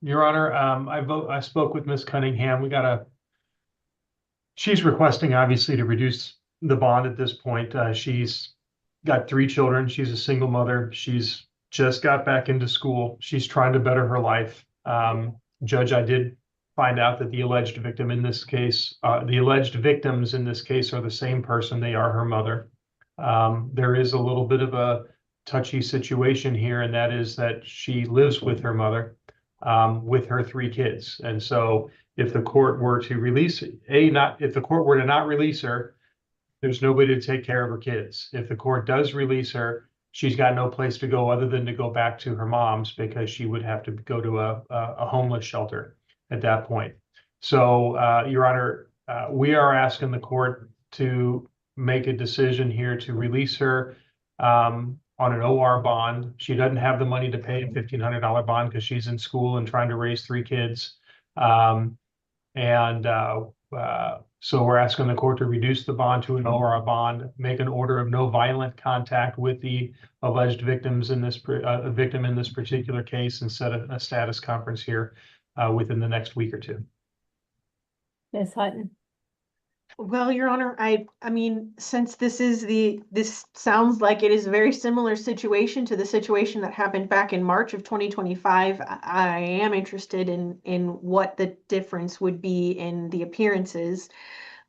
Your Honor, I spoke with Ms. Cunningham. She's requesting obviously to reduce the bond at this point. She's got 3 children. She's a single mother. She's just got back into school. She's trying to better her life. Judge, I did find out that the alleged victims in this case are the same person. They are her mother. There is a little bit of a touchy situation here, and that is that she lives with her mother, with her 3 kids. And so if the court were to release, if the court were to not release her, there's nobody to take care of her kids. If the court does release her, she's got no place to go other than to go back to her mom's, because she would have to go to a homeless shelter at that point. So, Your Honor, we are asking the court to make a decision here to release her on an OR bond. She doesn't have the money to pay a $1,500 bond because she's in school and trying to raise 3 kids. So we're asking the court to reduce the bond to an OR bond, make an order of no violent contact with the alleged victim in this particular case, and set a status conference here within the next week or 2. Ms. Hutton? Well, Your Honor, I mean, since this sounds like it is a very similar situation to the situation that happened back in March of 2025, I am interested in what the difference would be in the appearances.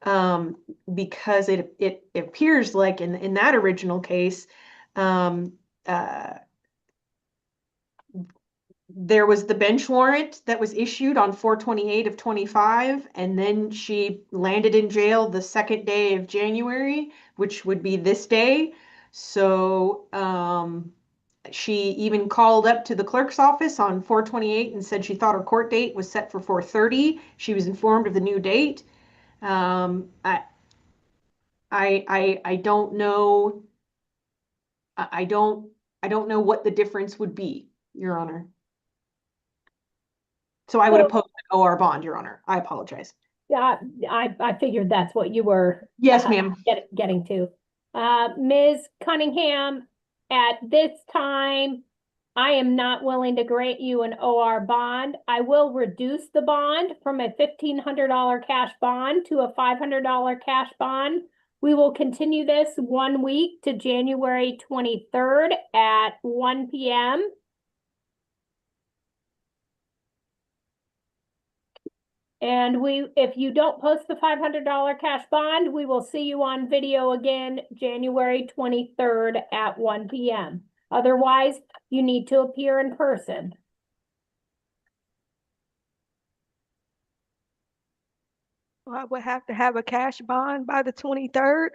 Because it appears like in that original case, there was the bench warrant that was issued on 4/28 of 25, and then she landed in jail the 2nd day of January, which would be this day. So she even called up to the clerk's office on 4/28 and said she thought her court date was set for 4/30. She was informed of the new date. I don't know. I don't know what the difference would be, Your Honor. So I would oppose an OR bond, Your Honor. I apologize. Yeah, I figured that's what you were. Yes, ma'am. Getting to. Ms. Cunningham, at this time, I am not willing to grant you an OR bond. I will reduce the bond from a $1,500 cash bond to a $500 cash bond. We will continue this 1 week to January 23rd at 1 p.m. And if you don't post the $500 cash bond, we will see you on video again January 23rd at 1 p.m. Otherwise, you need to appear in person. I would have to have a cash bond by the 23rd.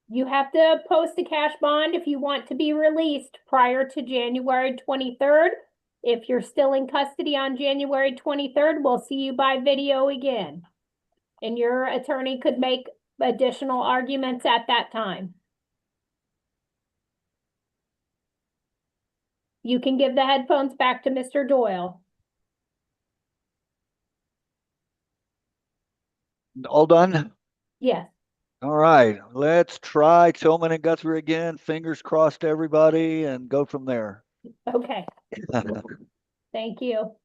You have to post a cash bond if you want to be released prior to January 23rd. If you're still in custody on January 23rd, we'll see you by video again. And your attorney could make additional arguments at that time. You can give the headphones back to Mr. Doyle. All done? Yes. All right, let's try Tillman and Guthrie again. Fingers crossed, everybody, and go from there. Okay. Thank you.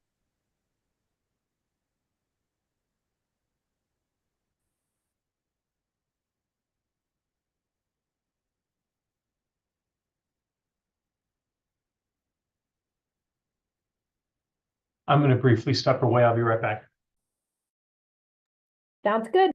I'm going to briefly step away. I'll be right back. Sounds good.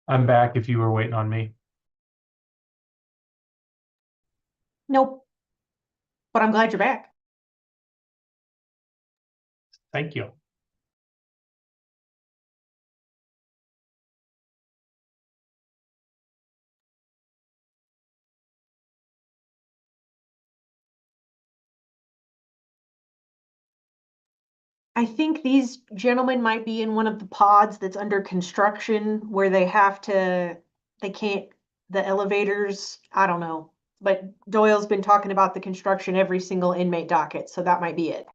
I'm back if you were waiting on me. Nope. But I'm glad you're back. Thank you. I think these gentlemen might be in one of the pods that's under construction where they can't, the elevators, I don't know. But Doyle's been talking about the construction every single inmate docket, so that might be it.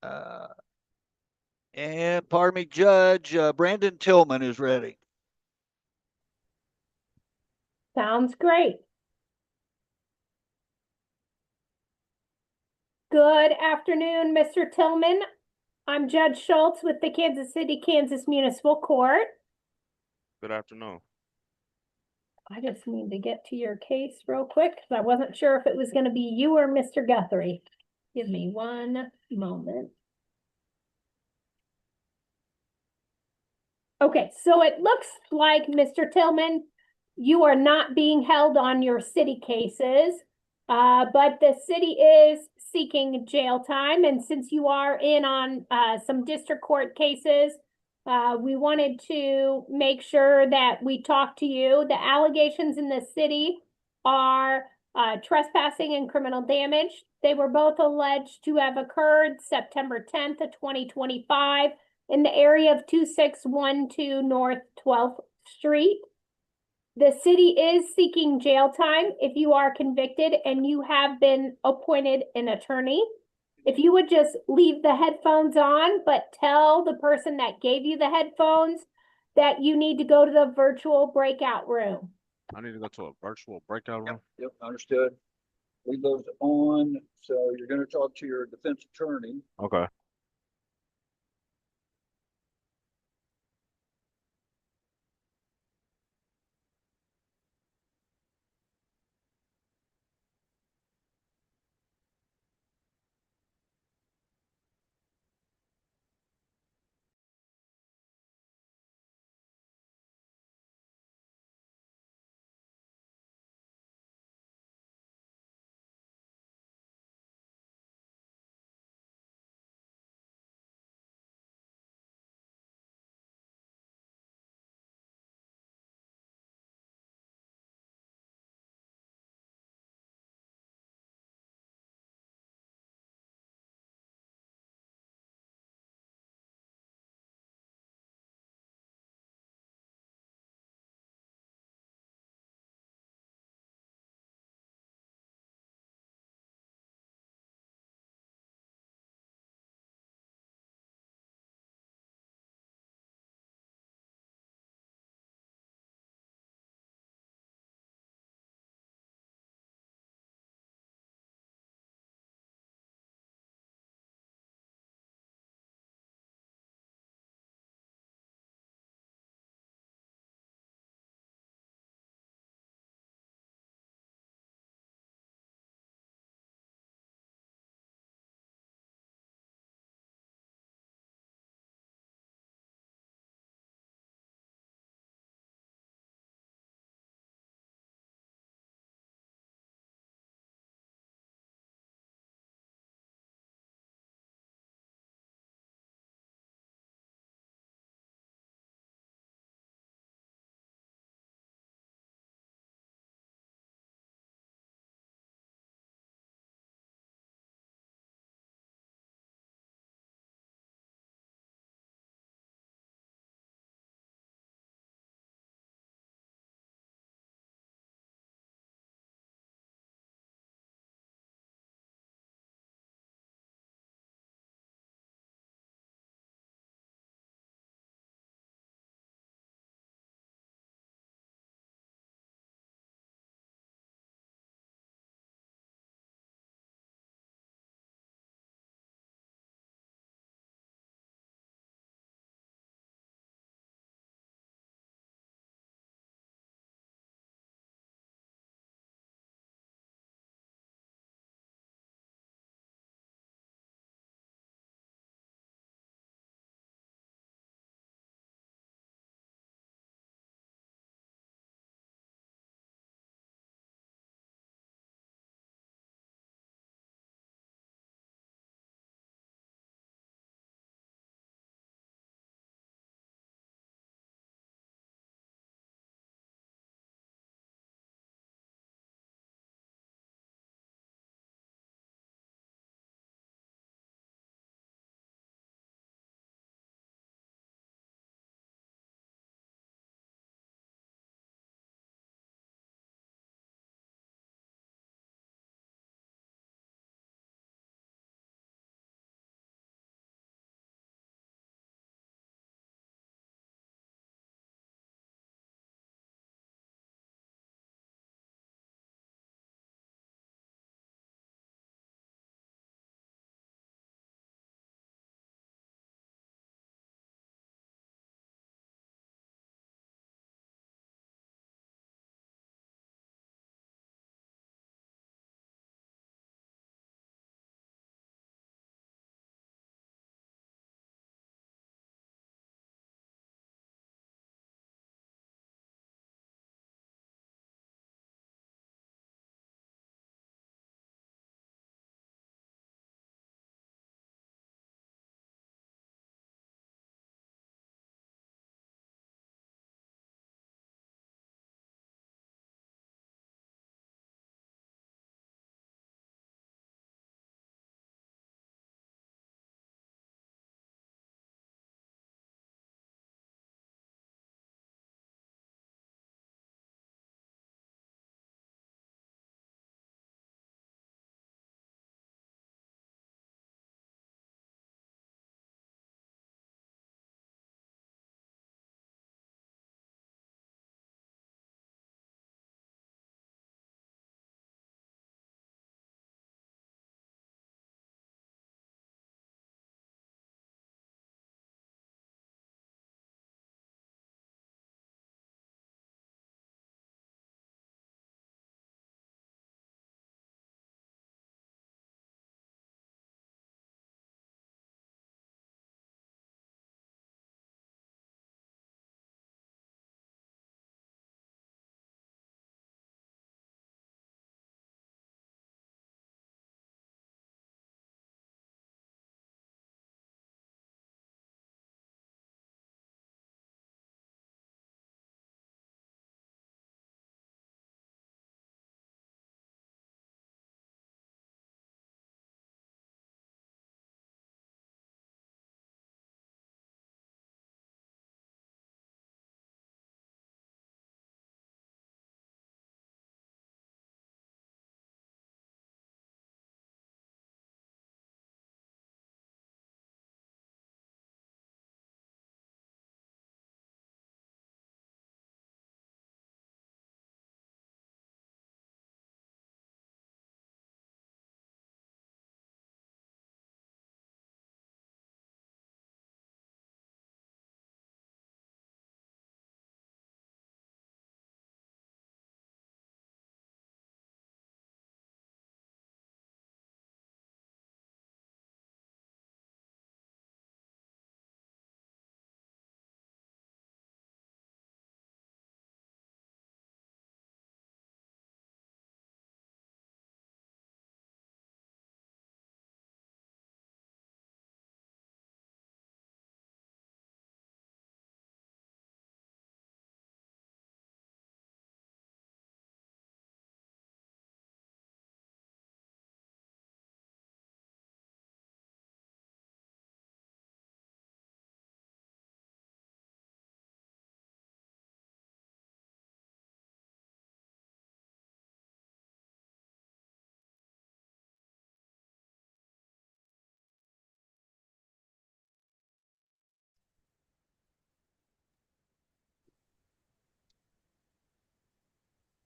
Uh, and pardon me, Judge, Brandon Tillman is ready. Sounds great. Good afternoon, Mr. Tillman. I'm Judge Schultz with the Kansas City, Kansas Municipal Court. Good afternoon. I just need to get to your case real quick because I wasn't sure if it was going to be you or Mr. Guthrie. Give me one moment. Okay, so it looks like, Mr. Tillman, you are not being held on your city cases, but the city is seeking jail time. And since you are in on some district court cases, we wanted to make sure that we talk to you. The allegations in the city are trespassing and criminal damage. They were both alleged to have occurred September 10th of 2025 in the area of 2612 North 12th Street. The city is seeking jail time if you are convicted and you have been appointed an attorney. If you would just leave the headphones on, but tell the person that gave you the headphones that you need to go to the virtual breakout room. I need to go to a virtual breakout room. Yep, understood. Leave those on. So you're going to talk to your defense attorney. Okay.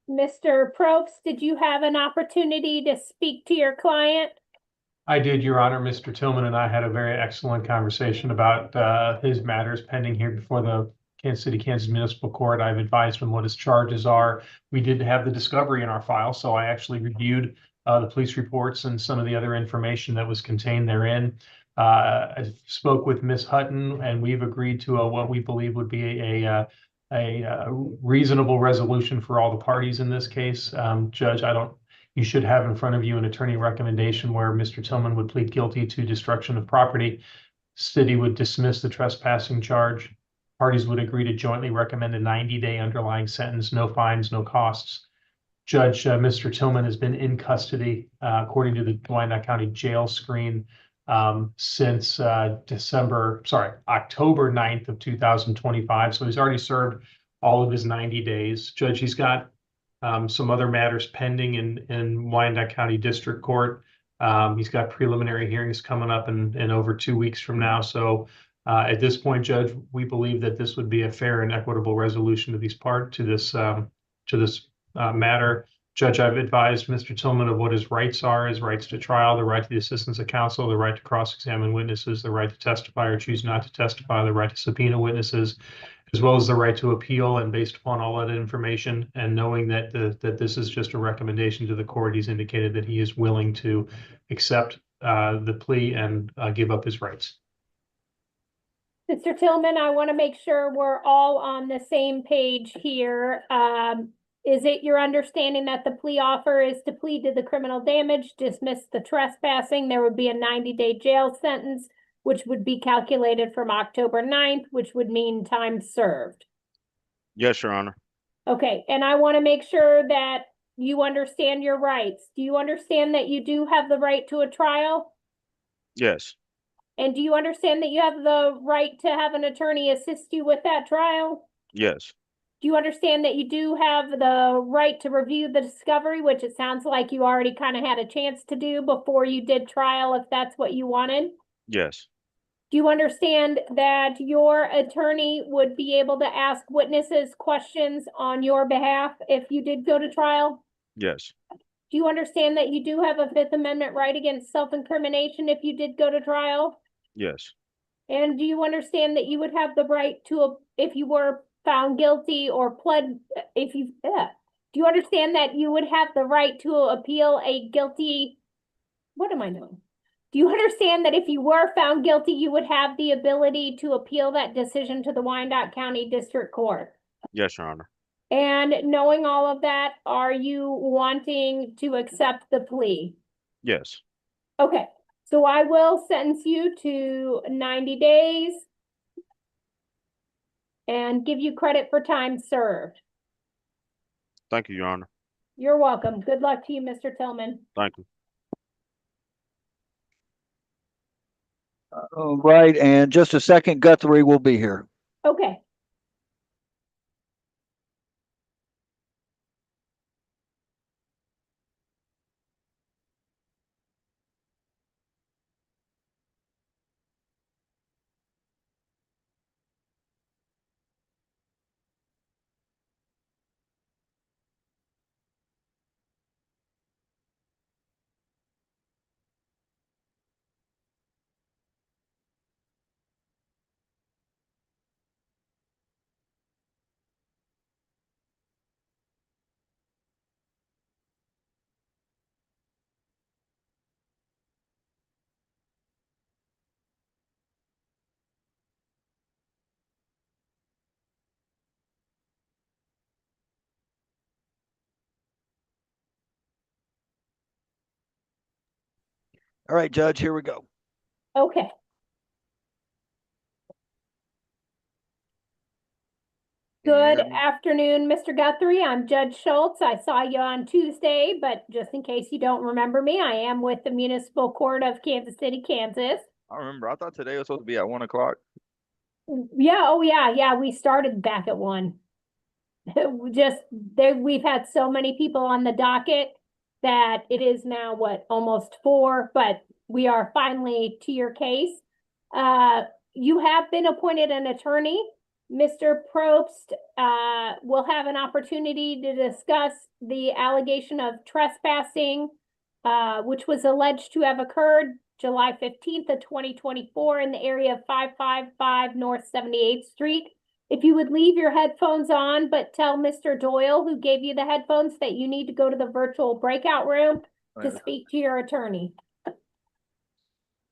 Mr. Probst, did you have an opportunity to speak to your client? I did, Your Honor. Mr. Tillman and I had a very excellent conversation about his matters pending here before the Kansas City, Kansas Municipal Court. I've advised him what his charges are. We did have the discovery in our file, so I actually reviewed the police reports and some of the other information that was contained therein. I spoke with Ms. Hutton, and we've agreed to what we believe would be a reasonable resolution for all the parties in this case. Judge, you should have in front of you an attorney recommendation where Mr. Tillman would plead guilty to destruction of property. City would dismiss the trespassing charge. Parties would agree to jointly recommend a 90-day underlying sentence, no fines, no costs. Judge, Mr. Tillman has been in custody, according to the Wyandotte County jail screen, since October 9th of 2025. So he's already served all of his 90 days. Judge, he's got some other matters pending in Wyandotte County District Court. He's got preliminary hearings coming up in over 2 weeks from now. So at this point, Judge, we believe that this would be a fair and equitable resolution to this matter. Judge, I've advised Mr. Tillman of what his rights are, his rights to trial, the right to the assistance of counsel, the right to cross-examine witnesses, the right to testify or choose not to testify, the right to subpoena witnesses, as well as the right to appeal. And based upon all that information and knowing that that this is just a recommendation to the court, he's indicated that he is willing to accept the plea and give up his rights. Mr. Tillman, I want to make sure we're all on the same page here. Is it your understanding that the plea offer is to plead to the criminal damage, dismiss the trespassing? There would be a 90-day jail sentence, which would be calculated from October 9th, which would mean time served. Yes, Your Honor. Okay, and I want to make sure that you understand your rights. Do you understand that you do have the right to a trial? Yes. And do you understand that you have the right to have an attorney assist you with that trial? Yes. Do you understand that you do have the right to review the discovery, which it sounds like you already kind of had a chance to do before you did trial, if that's what you wanted? Yes. Do you understand that your attorney would be able to ask witnesses questions on your behalf if you did go to trial? Yes. Do you understand that you do have a Fifth Amendment right against self-incrimination if you did go to trial? Yes. And do you understand that you would have the right to, if you were found guilty or pled, do you understand that you would have the right to appeal a guilty, what am I doing? Do you understand that if you were found guilty, you would have the ability to appeal that decision to the Wyandotte County District Court? Yes, Your Honor. And knowing all of that, are you wanting to accept the plea? Yes. Okay, so I will sentence you to 90 days and give you credit for time served. Thank you, Your Honor. You're welcome. Good luck to you, Mr. Tillman. Thank you. All right, and just a second, Guthrie will be here. Okay. All right, Judge, here we go. Okay. Good afternoon, Mr. Guthrie. I'm Judge Schultz. I saw you on Tuesday, but just in case you don't remember me, I am with the Municipal Court of Kansas City, Kansas. I remember. I thought today was supposed to be at 1 o'clock. Yeah, oh yeah, we started back at 1. We've had so many people on the docket that it is now almost 4, but we are finally to your case. You have been appointed an attorney. Mr. Probst will have an opportunity to discuss the allegation of trespassing, which was alleged to have occurred July 15th of 2024 in the area of 555 North 78th Street. If you would leave your headphones on, but tell Mr. Doyle, who gave you the headphones, that you need to go to the virtual breakout room to speak to your attorney.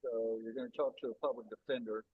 So you're going to talk to a public defender.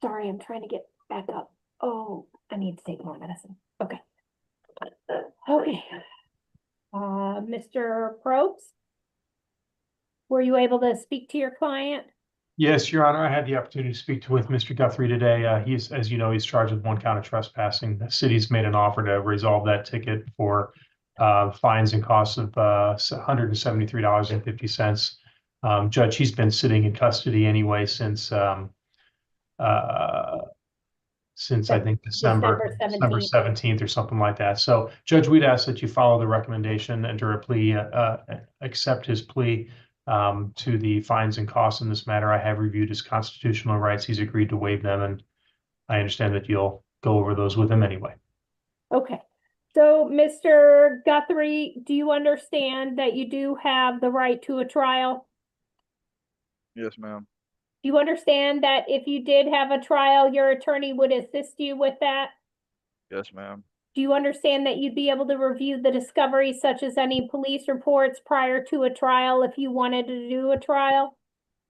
Sorry, I'm trying to get back up. Oh, I need to take more medicine. Okay. Okay. Mr. Probst? Were you able to speak to your client? Yes, Your Honor, I had the opportunity to speak with Mr. Guthrie today. He's, as you know, he's charged with 1 count of trespassing. The city's made an offer to resolve that ticket for fines and costs of $173.50. Judge, he's been sitting in custody anyway since I think December December 17th or something like that. So, Judge, we'd ask that you follow the recommendation, enter a plea, accept his plea to the fines and costs in this matter. I have reviewed his constitutional rights. He's agreed to waive them, and I understand that you'll go over those with him anyway. Okay. So, Mr. Guthrie, do you understand that you do have the right to a trial? Yes, ma'am. Do you understand that if you did have a trial, your attorney would assist you with that? Yes, ma'am. Do you understand that you'd be able to review the discovery such as any police reports prior to a trial if you wanted to do a trial?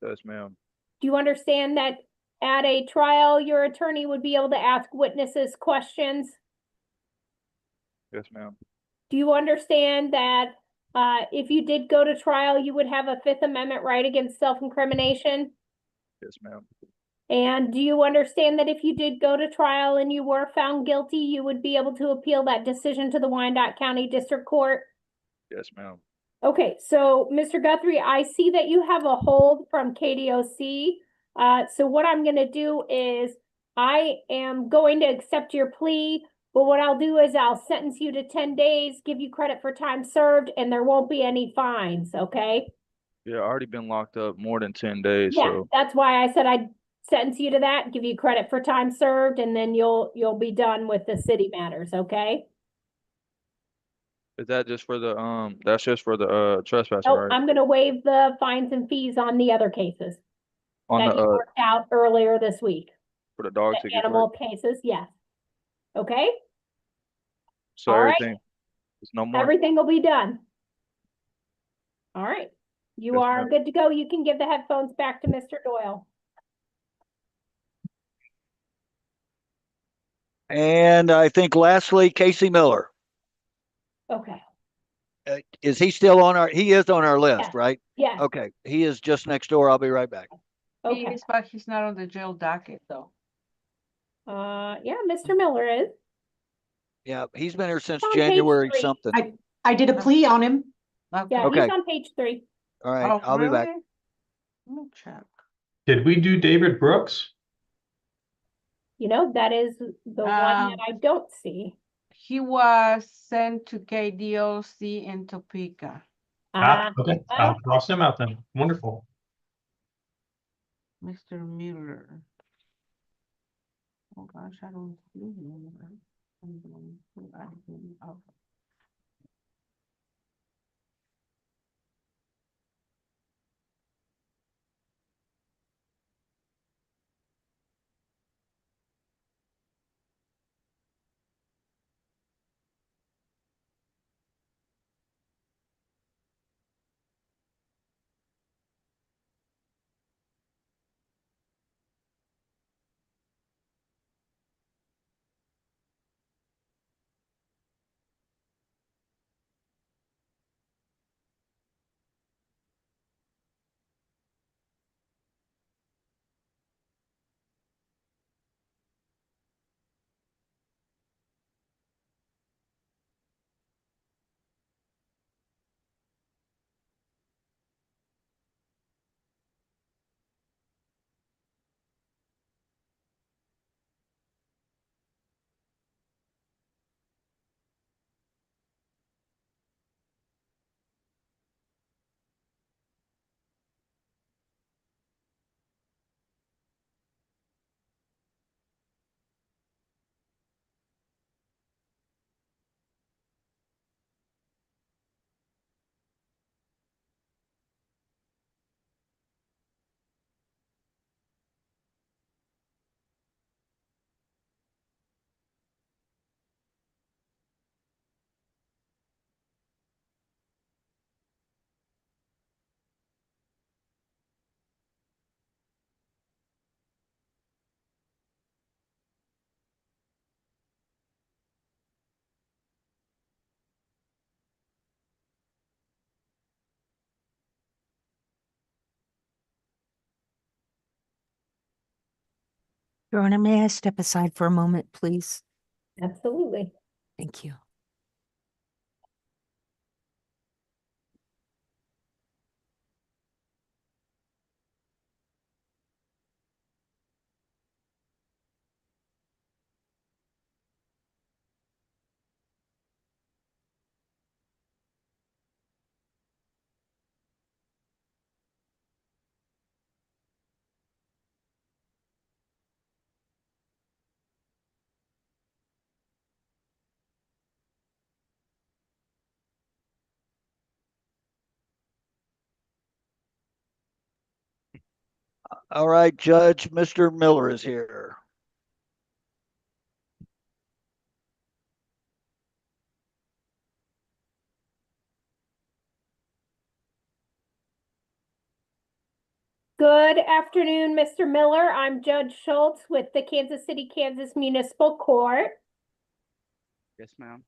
Yes, ma'am. Do you understand that at a trial, your attorney would be able to ask witnesses questions? Yes, ma'am. Do you understand that if you did go to trial, you would have a Fifth Amendment right against self-incrimination? Yes, ma'am. And do you understand that if you did go to trial and you were found guilty, you would be able to appeal that decision to the Wyandotte County District Court? Yes, ma'am. Okay, so Mr. Guthrie, I see that you have a hold from KDOC. So what I'm gonna do is I am going to accept your plea, but what I'll do is I'll sentence you to 10 days, give you credit for time served, and there won't be any fines, okay? Yeah, I already been locked up more than 10 days, Yeah, so that's why I said I'd sentence you to that, give you credit for time served, and then you'll be done with the city matters, okay? is that just for the that's just for the trespassing, Oh, right? I'm gonna waive the fines and fees on the other cases On that the you worked out earlier this week. for the dog The tickets, right? animal cases, yes. Okay, So all right, everything is no more? everything will be done. All right, you Yes, are ma'am. good to go. You can give the headphones back to Mr. Doyle. And I think lastly, Casey Miller. Okay, Is he still on he is on our list, yes, right? yes, Okay, he is just next door. I'll be right back. He okay. is, but he's not on the jail docket though. Yeah, Mr. Miller is. Yeah, he's been here since On page January 3. something. I did a plea on him. Yeah, Okay. Okay. he's on page 3. All right, Oh, I'll be back. really? Let me check. Did we do David Brooks? You know, that is the one that I don't see. He was sent to KDOC in Topeka. Okay, I'll cross him out then. Wonderful. Mr. Miller. Oh gosh, I don't see him. I'm going to add him up. Your Honor, may I step aside for a moment, please? Absolutely. Thank you. All right, Judge, Mr. Miller is here. Good afternoon, Mr. Miller. I'm Judge Schultz with the Kansas City, Kansas Municipal Court. Yes, ma'am.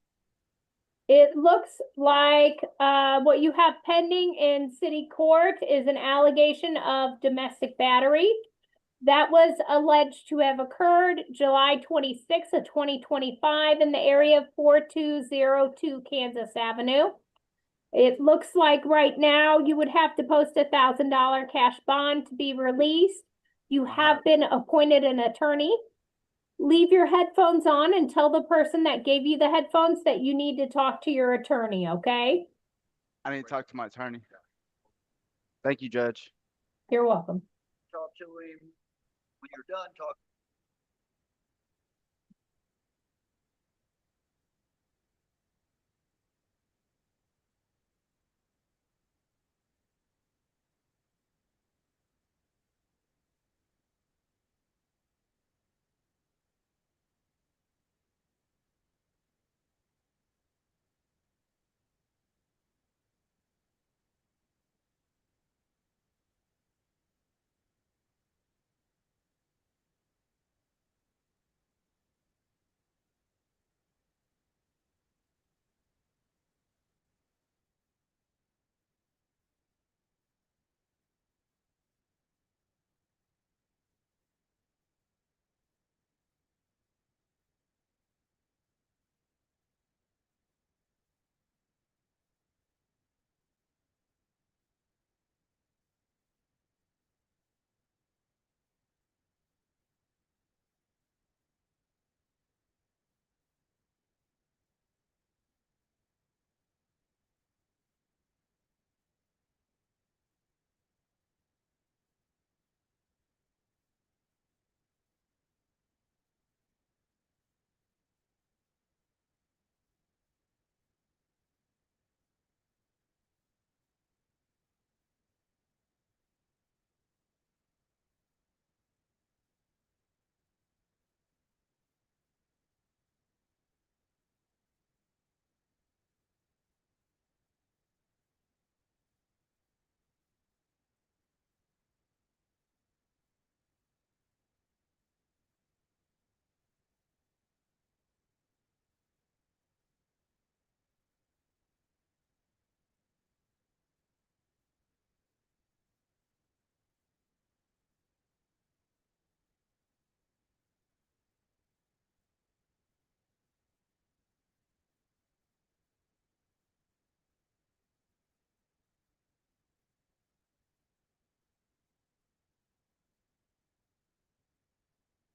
It looks like what you have pending in city court is an allegation of domestic battery. That was alleged to have occurred July 26th of 2025 in the area of 4202 Kansas Avenue. It looks like right now you would have to post $1,000 cash bond to be released. You have been appointed an attorney. Leave your headphones on and tell the person that gave you the headphones that you need to talk to your attorney, okay? I need to talk to my attorney. Thank you, Judge. You're welcome. Talk to him. When you're done, talk.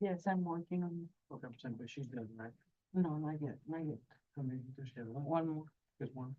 Yes, I'm working on it. Okay, but she's done, right? No, not yet, not yet. How many does she have left? One more. Just one.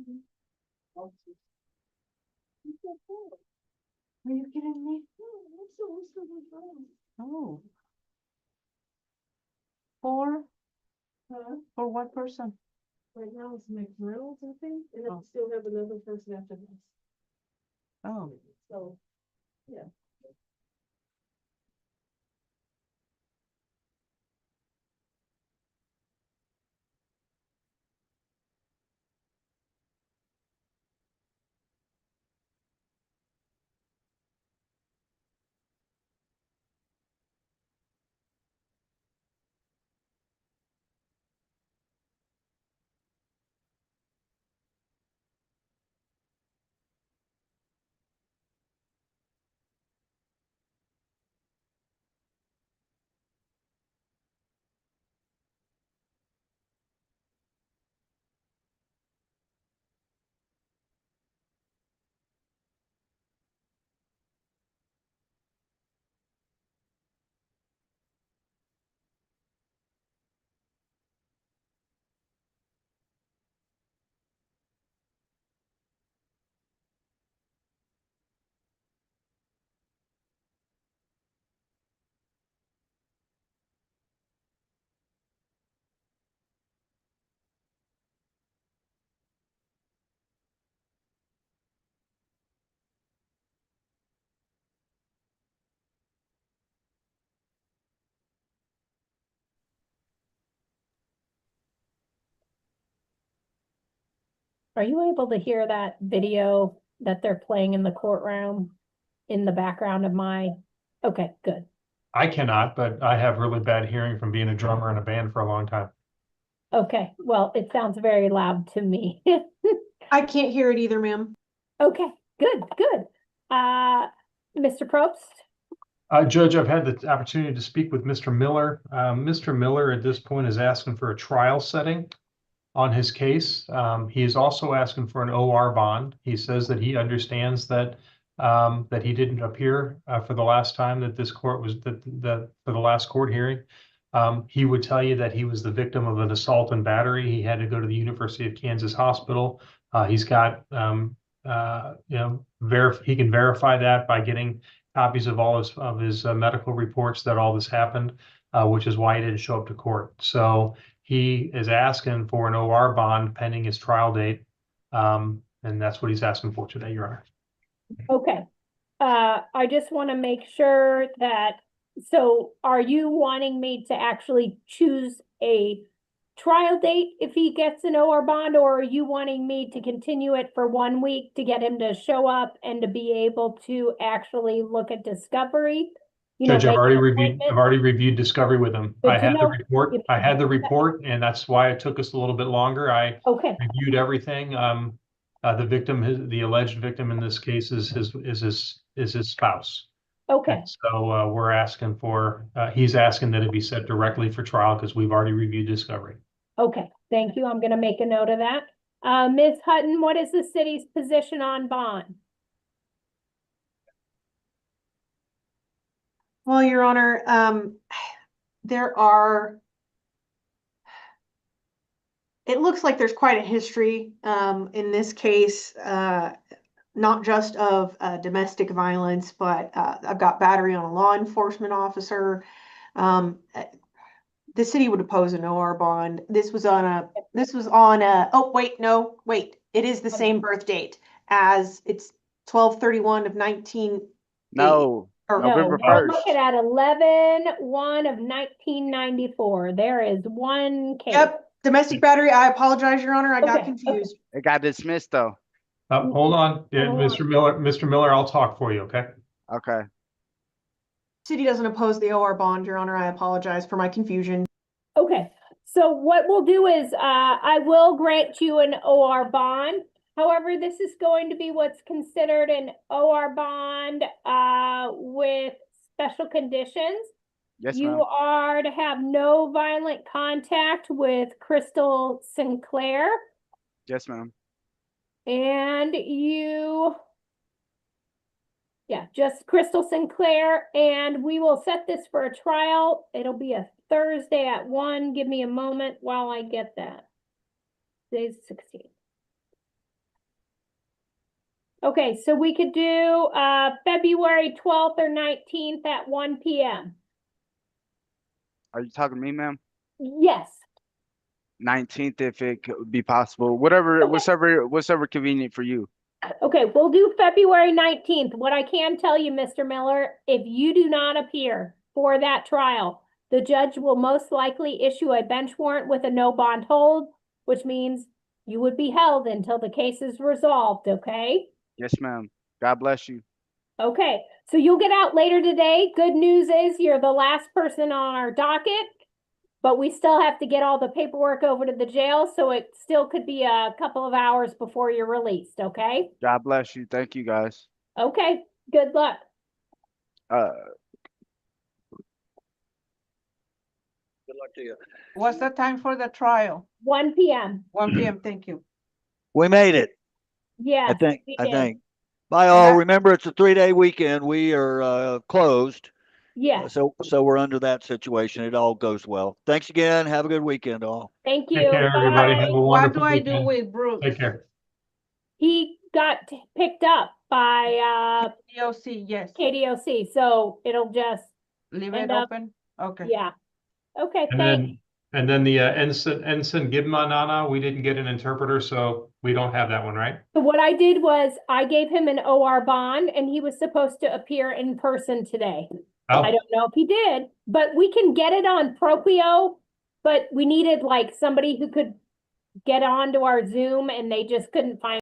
Are you kidding me? Oh. For what person? Right now it's McReynolds, I think, and Oh. I still have another person after this. Oh. So, yeah. Are you able to hear that video that they're playing in the courtroom in the background of my? Okay, good. I cannot, but I have really bad hearing from being a drummer in a band for a long time. Okay, well, it sounds very loud to me. I can't hear it either, ma'am. Okay, good, good. Mr. Probst? Judge, I've had the opportunity to speak with Mr. Miller. Mr. Miller at this point is asking for a trial setting on his case. He is also asking for an OR bond. He says that he understands that that he didn't appear for the last time that this court was for the last court hearing. He would tell you that he was the victim of an assault and battery. He had to go to the University of Kansas Hospital. He's got he can verify that by getting copies of all his medical reports that all this happened, which is why he didn't show up to court. So he is asking for an OR bond pending his trial date. And that's what he's asking for today, Your Honor. Okay. I just want to make sure that, so are you wanting me to actually choose a trial date if he gets an OR bond, or are you wanting me to continue it for 1 week to get him to show up and to be able to actually look at discovery? Judge, make an appointment? I've already reviewed discovery with him. Good I to had the know. report. I had the report, and that's why it took us a little bit longer. I Okay, reviewed everything. The victim, the alleged victim in this case is his spouse. okay, And so we're asking for, he's asking that it be set directly for trial because we've already reviewed discovery. okay. Thank you. I'm gonna make a note of that. Ms. Hutton, what is the city's position on bond? Well, Your Honor, there are, it looks like there's quite a history in this case, not just of domestic violence, but I've got battery on a law enforcement officer. The city would oppose an OR bond. This was on oh, wait, no, wait. It is the same birth date as it's 12/31 of 19. No, Or- No, November we're 1st. looking at 11/1 of 1994. There is one case. Yep, domestic battery. I apologize, Your Honor. I got Okay, confused. It got dismissed though. Hold on, Hold Mr. Miller, I'll talk for you, okay? Okay. City doesn't oppose the OR bond, Your Honor. I apologize for my confusion. Okay, so what we'll do is, I will grant you an OR bond. However, this is going to be what's considered an OR bond, with special conditions. Yes, You ma'am. are to have no violent contact with Crystal Sinclair, Yes, ma'am. and just Crystal Sinclair, and we will set this for a trial. It'll be a Thursday at 1. Give me a moment while I get that. Today's 16th. Okay, so we could do February 12th or 19th at 1 p.m. Are you talking to me, ma'am? Yes. 19th, if it could be possible. Whatever, whatever convenient for you. Okay, we'll do February 19th. What I can tell you, Mr. Miller, if you do not appear for that trial, the judge will most likely issue a bench warrant with a no bond hold, which means you would be held until the case is resolved, okay? Yes, ma'am. God bless you. Okay, so you'll get out later today. Good news is you're the last person on our docket, but we still have to get all the paperwork over to the jail, so it still could be a couple of hours before you're released, okay? God bless you. Thank you, guys. Okay, good luck. Uh, Good luck to you. What's the time for the trial? 1 p.m. 1 p.m. Thank you. We made it. Yes, we I did. think. Bye all. Remember, it's a 3-day weekend. We are closed. Yes, So we're under that situation. It all goes well. Thanks again. Have a good weekend, all. thank Take you. care, everybody. Bye. Have a What do wonderful I do weekend. with Bruce? Take care. He got picked up by DOC, yes. KDOC, so it'll just Leave end it up, open? Okay. yeah. Okay, And thanks. then the Ensign Gibmanana, we didn't get an interpreter, so we don't have that one, right? So what I did was I gave him an OR bond and he was supposed to appear in person today. I Oh, don't know if he did, but we can get it on Propio, but we needed like somebody who could get onto our Zoom and they just couldn't find